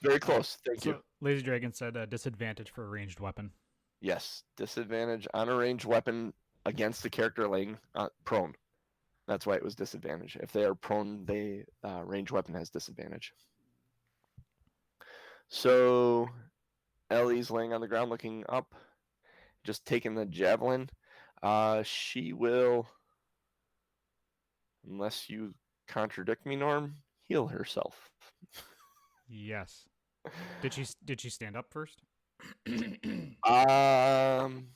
Very All right. close. Thank you. So, Lazy Dragon said disadvantage for a ranged weapon. Yes. Disadvantage on a ranged weapon against the character laying prone. That's why it was disadvantage. If they are prone, they ranged weapon has disadvantage. So Ellie's laying on the ground looking up, just taking the javelin. She will, unless you contradict me, Norm, heal herself. Yes. Did she stand up first? Um,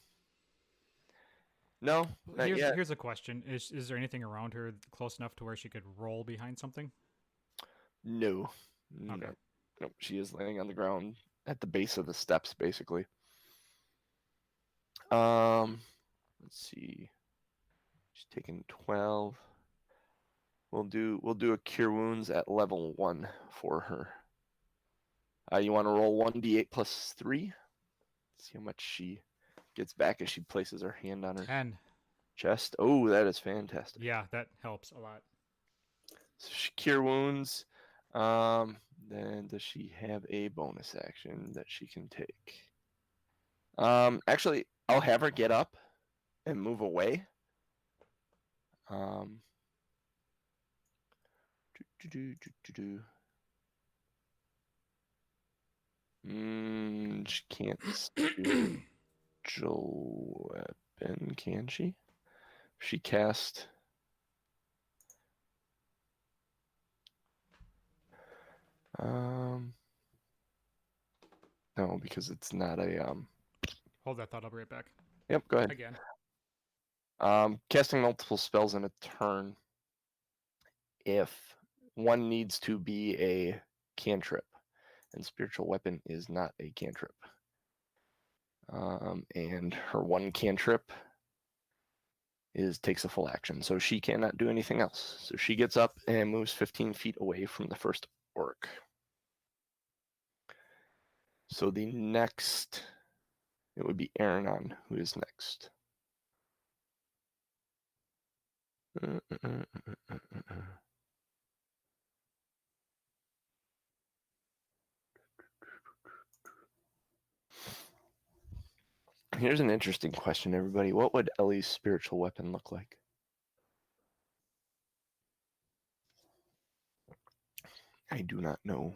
no, not here's yet. here's a question: Is there anything around her close enough to where she could roll behind something? No, Okay. no, no. She is laying on the ground at the base of the steps, basically. Let's see. She's taking 12. We'll do a cure wounds at level 1 for her. You want to roll 1d8 plus 3? See how much she gets back as she places her hand on her 10. chest. Oh, that is fantastic. Yeah, that helps a lot. So she cure wounds. Then does she have a bonus action that she can take? Actually, I'll have her get up and move away. Um, she can't spiritual weapon, can she? She cast. No, because it's not a. Hold that thought. I'll be right back. Yep, go ahead. Again. Casting multiple spells in a turn. If one needs to be a cantrip, and spiritual weapon is not a cantrip. And her one cantrip takes a full action, so she cannot do anything else. So she gets up and moves 15 feet away from the first orc. So the next, it would be Aronan, who is next. Here's an interesting question, everybody. What would Ellie's spiritual weapon look like? I do not know.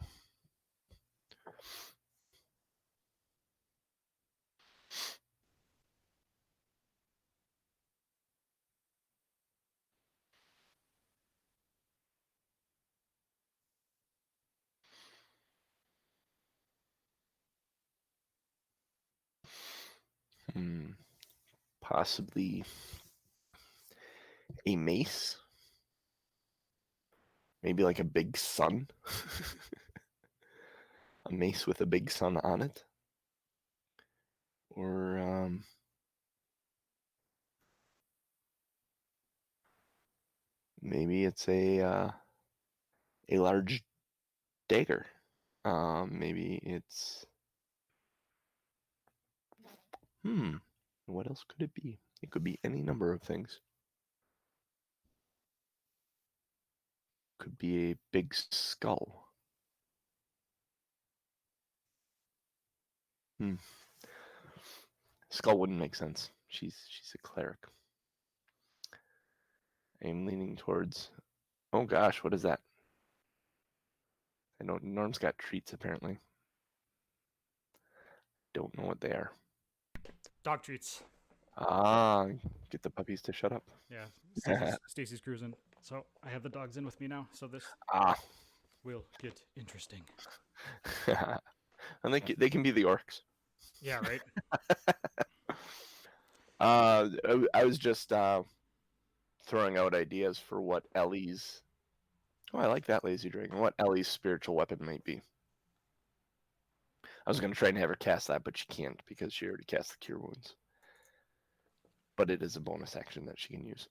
Possibly a mace? Maybe like a big sun? A mace with a big sun on it? Or maybe it's a large dagger. Maybe it's what else could it be? It could be any number of things. could be a big skull. Skull wouldn't make sense. She's a cleric. I'm leaning towards. Oh gosh, what is that? I know Norm's got treats apparently. Don't know what they are. Dog treats. Ah, get the puppies to shut up. Yeah, Stacy's cruising, so I have the dogs in with me now. So this will get interesting. And they can be the orcs. Yeah, right. I was just throwing out ideas for what Ellie's. Oh, I like that lazy dragon. What Ellie's spiritual weapon might be. I was going to try and have her cast that, but she can't because she already cast the Cure Wounds. But it is a bonus action that she can use.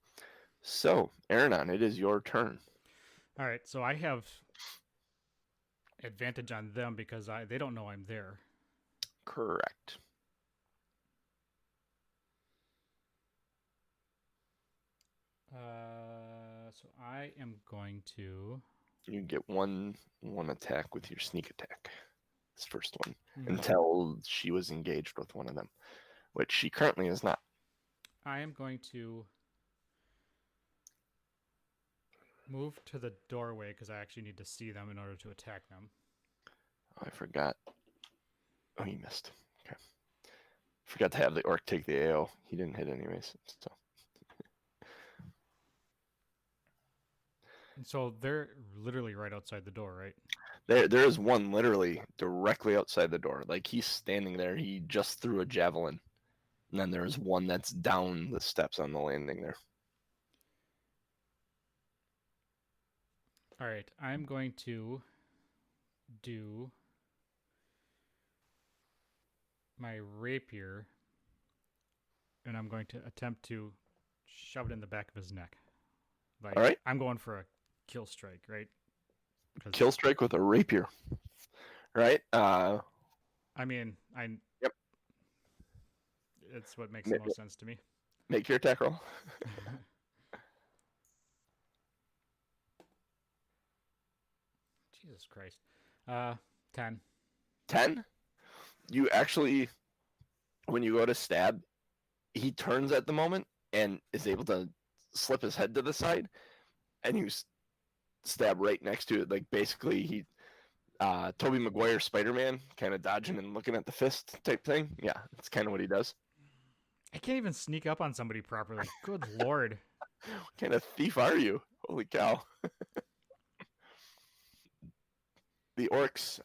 So, Aronan, it is your turn. All right, so I have advantage on them because they don't know I'm there. Correct. So I am going to. You get one attack with your sneak attack. This first one. Until she was engaged with one of them, which she currently is not. I am going to move to the doorway because I actually need to see them in order to attack them. Oh, I forgot. Oh, you missed. Okay. Forgot to have the orc take the AO. He didn't hit anyways. So. And so they're literally right outside the door, right? There is one literally directly outside the door. Like he's standing there. He just threw a javelin. And then there's one that's down the steps on the landing there. All right, I'm going to do my rapier, and I'm going to attempt to shove it in the back of his neck. Like, all right. I'm going for a kill strike, right? Kill strike with a rapier, right? I mean, Yep. It's what makes the most sense to me. Make your attack roll. Jesus Christ. 10. 10? You actually, when you go to stab, he turns at the moment and is able to slip his head to the side, and you stab right next to it. Like basically, he, Tobey Maguire Spider-Man, kind of dodging and looking at the fist type thing. Yeah, that's kind of what he does. I can't even sneak up on somebody properly. Good Lord. What kind of thief are you? Holy cow. The orcs,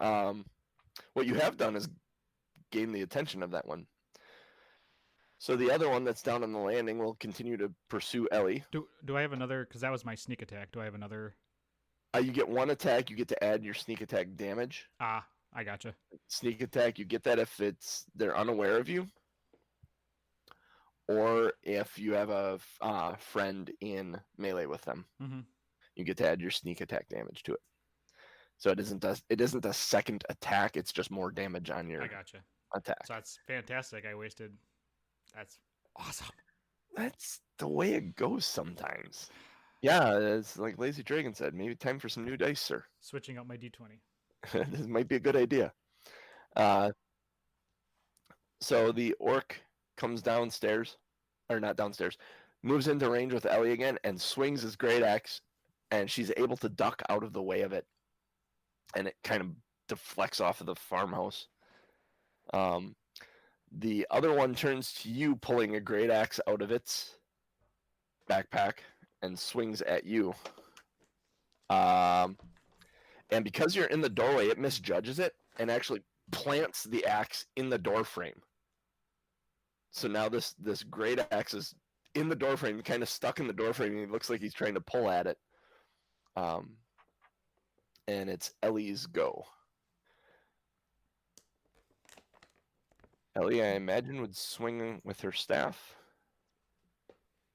what you have done is gain the attention of that one. So the other one that's down on the landing will continue to pursue Ellie. Do I have another? Because that was my sneak attack. Do I have another? You get one attack. You get to add your sneak attack damage. Ah, I gotcha. Sneak attack, you get that if they're unaware of you, or if you have a friend in melee with them. Mm-hmm. You get to add your sneak attack damage to it. So it isn't a second attack. It's just more damage on your attack. So that's fantastic. That's awesome. That's the way it goes sometimes. Yeah, it's like Lazy Dragon said. Maybe time for some new dice, sir. Switching out my D20. This might be a good idea. So the orc comes downstairs, or not downstairs, moves into range with Ellie again and swings his great axe, and she's able to duck out of the way of it, and it kind of deflects off of the farmhouse. The other one turns to you, pulling a great axe out of its backpack, and swings at you. And because you're in the doorway, it misjudges it and actually plants the axe in the door frame. So now this great axe is in the door frame, kind of stuck in the door frame, and he looks like he's trying to pull at it. And it's Ellie's go. Ellie, I imagine, would swing with her staff.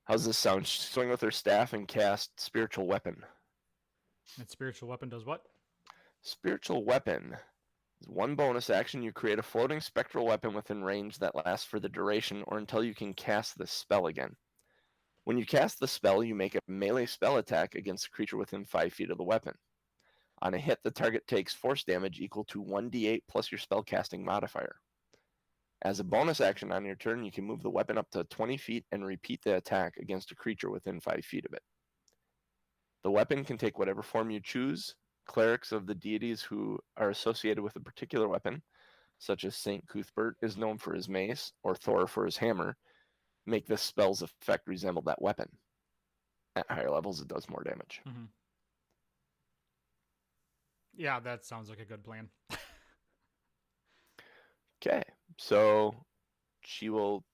How's this sound? Swing with her staff and cast Spiritual Weapon. And Spiritual Weapon does what? Spiritual Weapon is one bonus action. You create a floating spectral weapon within range that lasts for the duration or until you can cast this spell again. When you cast the spell, you make a melee spell attack against a creature within 5 feet of the weapon. On a hit, the target takes force damage equal to 1d8 plus your spellcasting modifier. As a bonus action on your turn, you can move the weapon up to 20 feet and repeat the attack against a creature within 5 feet of it. The weapon can take whatever form you choose. Clerics of the deities who are associated with a particular weapon, such as Saint Cuthbert is known for his mace, or Thor for his hammer, make this spell's effect resemble that weapon. At higher levels, it does more damage. Mm-hmm. Yeah, that sounds like a good plan. Okay, so she will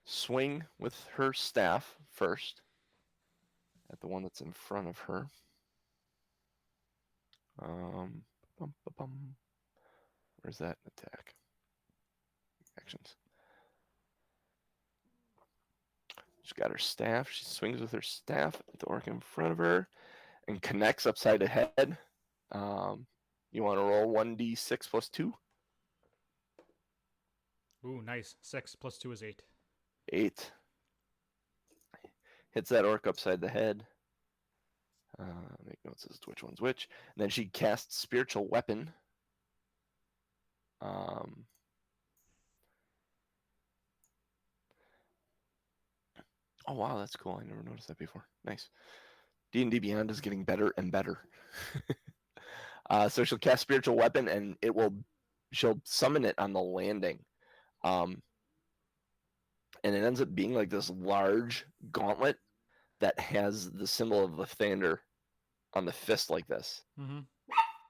swing with her staff first at the one that's in front of her. Where's that attack? Actions. She's got her staff. She swings with her staff at the orc in front of her and connects upside the head. You want to roll 1d6 plus 2? Ooh, nice. 6 plus 2 is 8. 8. Hits that orc upside the head. Make notes as to which one's which. And then she casts Spiritual Weapon. Oh, wow, that's cool. I never noticed that before. Nice. D&D Beyond is getting better and better. So she'll cast Spiritual Weapon, and she'll summon it on the landing. And it ends up being like this large gauntlet that has the symbol of Lathander on the fist like this. Mm-hmm.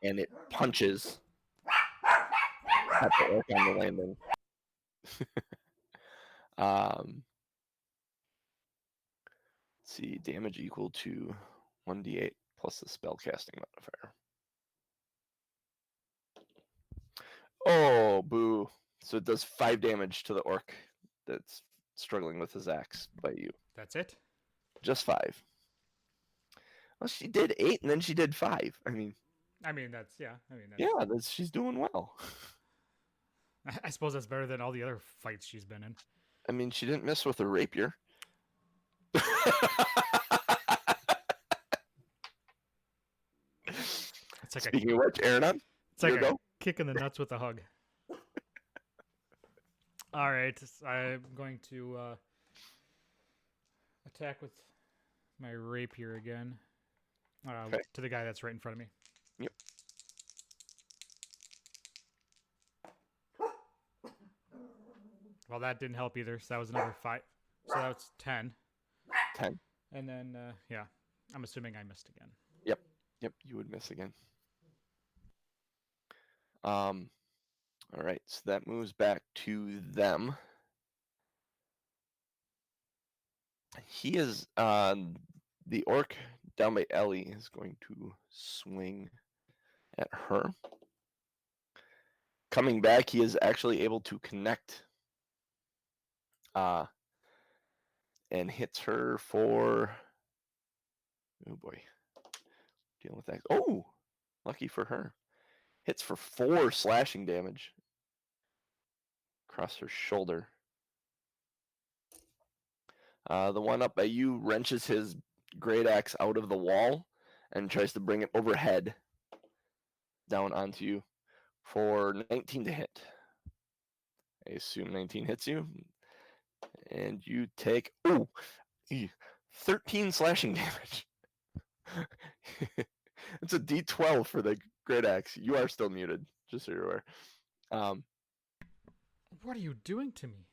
And it punches at the orc on the landing. Let's see, damage equal to 1d8 plus the spellcasting modifier. Oh, boo. So it does 5 damage to the orc that's struggling with his axe by you. That's it? Just 5. Well, she did 8 and then she did 5. I mean, that's, yeah. she's doing well. I suppose that's better than all the other fights she's been in. I mean, she didn't miss with a rapier. It's like Speaking of which, Aronan, it's like a kick in the nuts with a hug. All right, I'm going to attack with my rapier again Okay. to the guy that's right in front of me. Yep. Well, that didn't help either. So that was another 5. So that's 10. 10. And then, yeah, I'm assuming I missed again. Yep, you would miss again. All right, so that moves back to them. He is the orc down by Ellie is going to swing at her. Coming back, he is actually able to connect and hits her for, oh boy, dealing with that. Oh, lucky for her. Hits for 4 slashing damage across her shoulder. The one up by you wrenches his great axe out of the wall and tries to bring it overhead down onto you for 19 to hit. I assume 19 hits you. And you take 13 slashing damage. It's a D12 for the great axe. You are still muted, just so you're aware. What are you doing to me?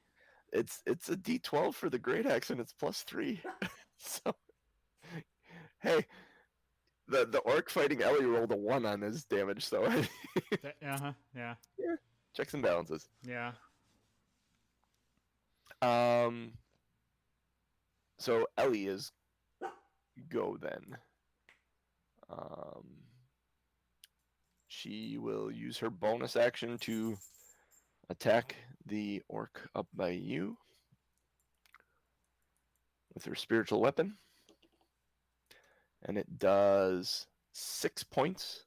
It's a D12 for the great axe, and it's +3. So, hey, the orc fighting Ellie rolled a 1 on his damage, so Yeah. Yeah, checks and balances. Yeah. So Ellie is go then. She will use her bonus action to attack the orc up by you with her spiritual weapon. And it does 6 points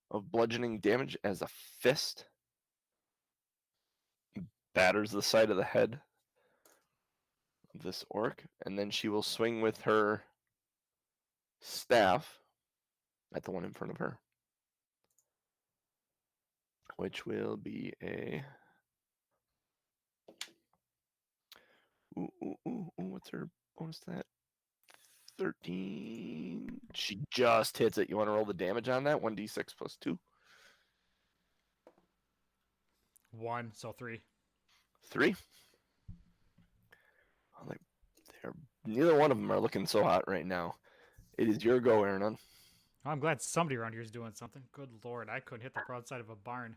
of bludgeoning damage as a fist. Batters the side of the head this orc, and then she will swing with her staff at the one in front of her, which will be a what's her bonus to that? 13. She just hits it. You want to roll the damage on that? 1d6 plus 2. 1, so 3. 3. Like, neither one of them are looking so hot right now. It is your go, Aronan. I'm glad somebody around here is doing something. Good lord, I couldn't hit the broadside of a barn.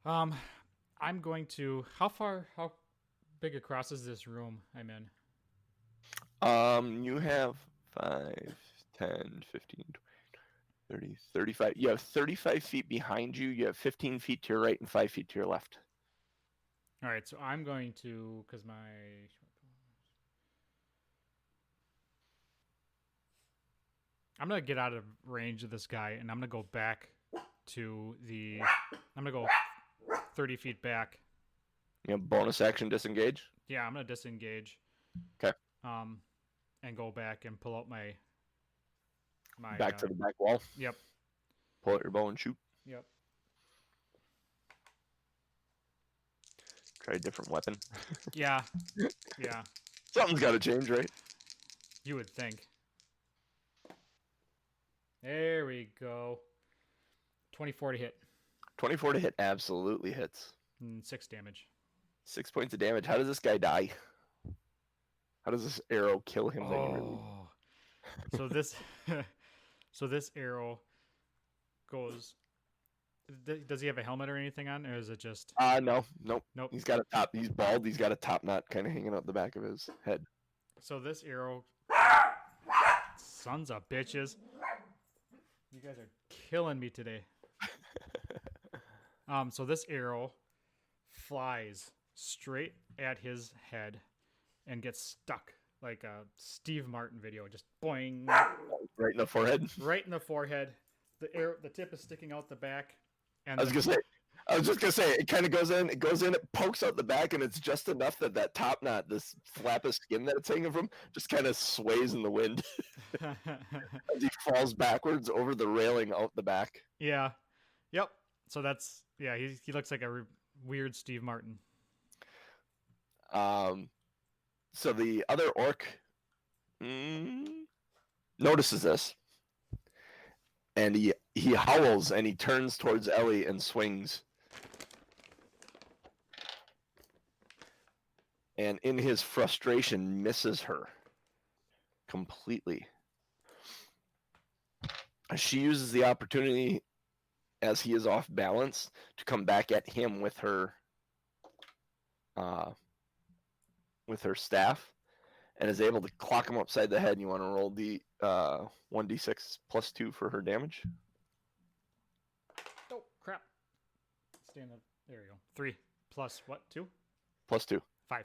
I'm going to. How big across is this room I'm in? You have 5, 10, 15, 30, 35. You have 35 feet behind you. You have 15 feet to your right and 5 feet to your left. All right, so I'm going to, because I'm gonna get out of range of this guy, and I'm gonna go back to the. I'm gonna go 30 feet back. You have bonus action disengage. Yeah, I'm gonna disengage. Okay. And go back and pull out my. Back to the back wall. Yep. Pull out your bow and shoot. Yep. Try a different weapon. Yeah. Yeah. Something's got to change, right? You would think. There we go. 24 to hit. 24 to hit absolutely hits. 6 damage. 6 points of damage. How does this guy die? How does this arrow kill him? Oh. So this so this arrow goes. Does he have a helmet or anything on, or is it just? Nope. Nope. He's got a top. He's bald. He's got a top knot kind of hanging out the back of his head. So this arrow, sons of bitches, you guys are killing me today. So this arrow flies straight at his head and gets stuck like a Steve Martin video, just boing. Right in the forehead. Right in the forehead. The tip is sticking out the back. And I was just gonna say, it kind of goes in, it pokes out the back, and it's just enough that top knot, this flap of skin that it's hanging from, just kind of sways in the wind as he falls backwards over the railing out the back. Yeah. Yep. So that's he looks like a weird Steve Martin. So the other orc notices this. And he howls and he turns towards Elli and swings. And in his frustration, misses her completely. She uses the opportunity, as he is off balance, to come back at him with her staff, and is able to clock him upside the head. You want to roll the 1d6 plus 2 for her damage? Oh, crap. Stand up. There you go. 3 plus what? 2? Plus 2. 5.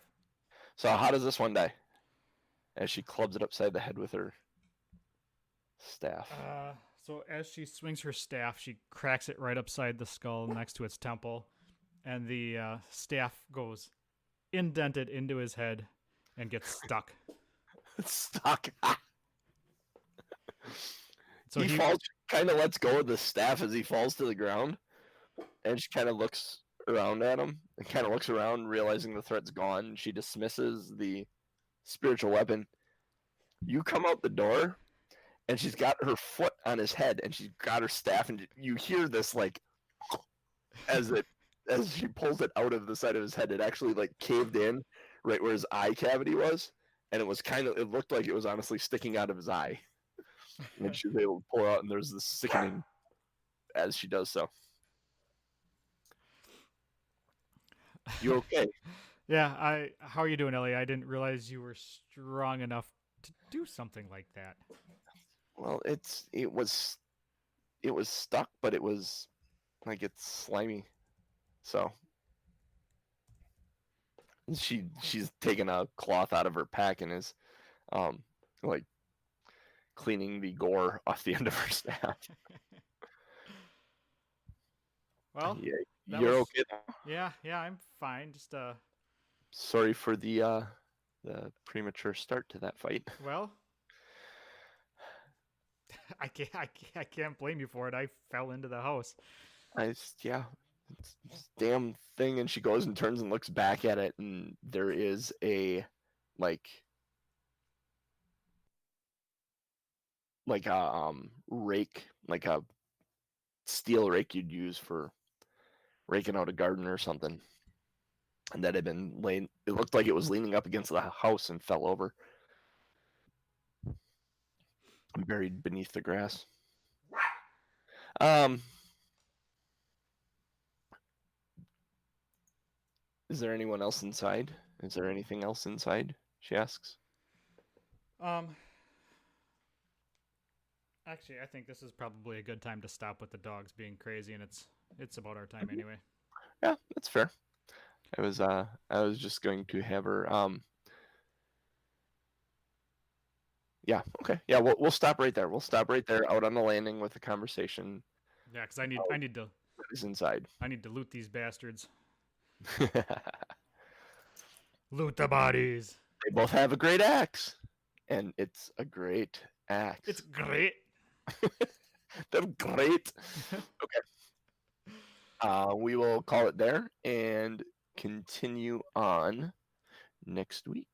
So how does this one die? As she clubs it upside the head with her staff. So as she swings her staff, she cracks it right upside the skull next to its temple, and the staff goes indented into his head and gets stuck. Stuck. So he falls, kind of lets go of the staff as he falls to the ground, and she kind of looks around at him and kind of looks around, realizing the threat's gone. She dismisses the spiritual weapon. You come out the door, and she's got her foot on his head, and she's got her staff, and you hear this like as she pulls it out of the side of his head. It actually like caved in right where his eye cavity was, and it looked like it was honestly sticking out of his eye. And she was able to pull it out, and there's this sickening as she does so. You okay? Yeah, how are you doing, Ellie? I didn't realize you were strong enough to do something like that. Well, it was stuck, but it was like it's slimy. So she's taken a cloth out of her pack and is like cleaning the gore off the end of her staff. Well, yeah, you're okay. Yeah, I'm fine. Just sorry for the premature start to that fight. Well, I can't blame you for it. I fell into the house. Yeah, it's this damn thing. And she goes and turns and looks back at it, and there is a like a rake, like a steel rake you'd use for raking out a garden or something, and that had been laying. It looked like it was leaning up against the house and fell over, buried beneath the grass. Is there anyone else inside? Is there anything else inside? She asks. Um, Actually, I think this is probably a good time to stop with the dogs being crazy, and it's about our time anyway. Yeah, that's fair. I was just going to have her yeah, okay. Yeah, we'll stop right there. We'll stop right there out on the landing with the conversation. Yeah, because I need to Is inside. I need to loot these bastards. They Loot the bodies. both have a great axe, and it's a great axe. It's great. They're great. Okay. We will call it there and continue on next week.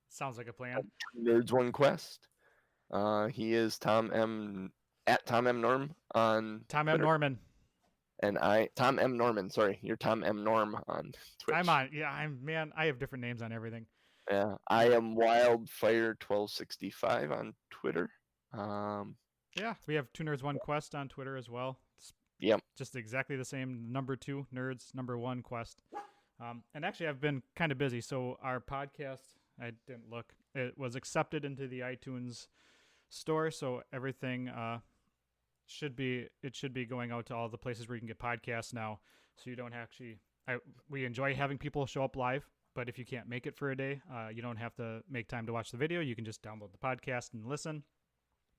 Sounds like a plan. Nerds One Quest. He is Tom M at Tom M Norm on Tom Twitter. M. Norman. And Tom M Norman. Sorry, you're Tom M Norm on Twitch. I'm on. Yeah, I have different names on everything. Yeah, I am Wildfire1265 on Twitter. Yeah, we have Two Nerds One Quest on Twitter as well. It's Yep. just exactly the same. Number 2 Nerds, number 1 Quest. And actually, I've been kind of busy, so our podcast, I didn't look. It was accepted into the iTunes store, so everything should be going out to all the places where you can get podcasts now. So you don't actually. We enjoy having people show up live, but if you can't make it for a day, you don't have to make time to watch the video. You can just download the podcast and listen.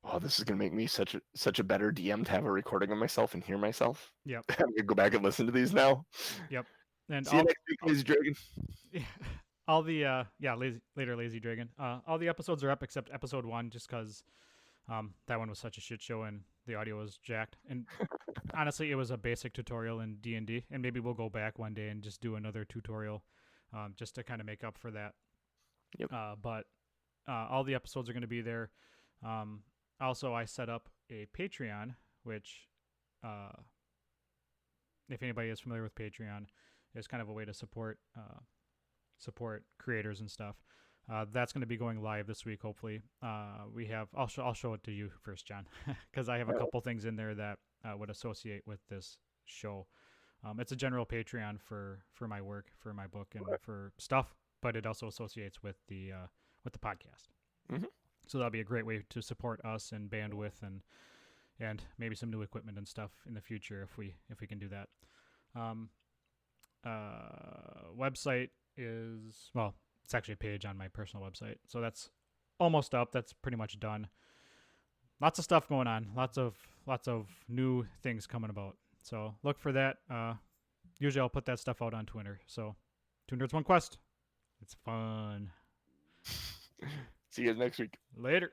Oh, this is gonna make me such a better DM to have a recording of myself and hear myself. Yep. I'm gonna go back and listen to these now. Yep. And see you next week, Lazy Dragon. All the Lazy Dragon. All the episodes are up except episode 1, just because that one was such a shit show and the audio was jacked. And honestly, it was a basic tutorial in D&D, and maybe we'll go back one day and just do another tutorial, just to kind of make up for that. Yep. But all the episodes are going to be there. Also, I set up a Patreon, which, if anybody is familiar with Patreon, is kind of a way to support creators and stuff. That's going to be going live this week. Hopefully, I'll show it to you first, John, because I have a couple things in there that would associate with this show. It's a general Patreon for my work, for my book, and for stuff, but it also associates with the podcast. Mm-hmm. So that'll be a great way to support us and bandwidth and maybe some new equipment and stuff in the future if we can do that. Website is, well, it's actually a page on my personal website, so that's almost up. That's pretty much done. Lots of stuff going on. Lots of new things coming about. So look for that. Usually I'll put that stuff out on Twitter. So Two Nerds One Quest. It's fun. See you guys next week. Later.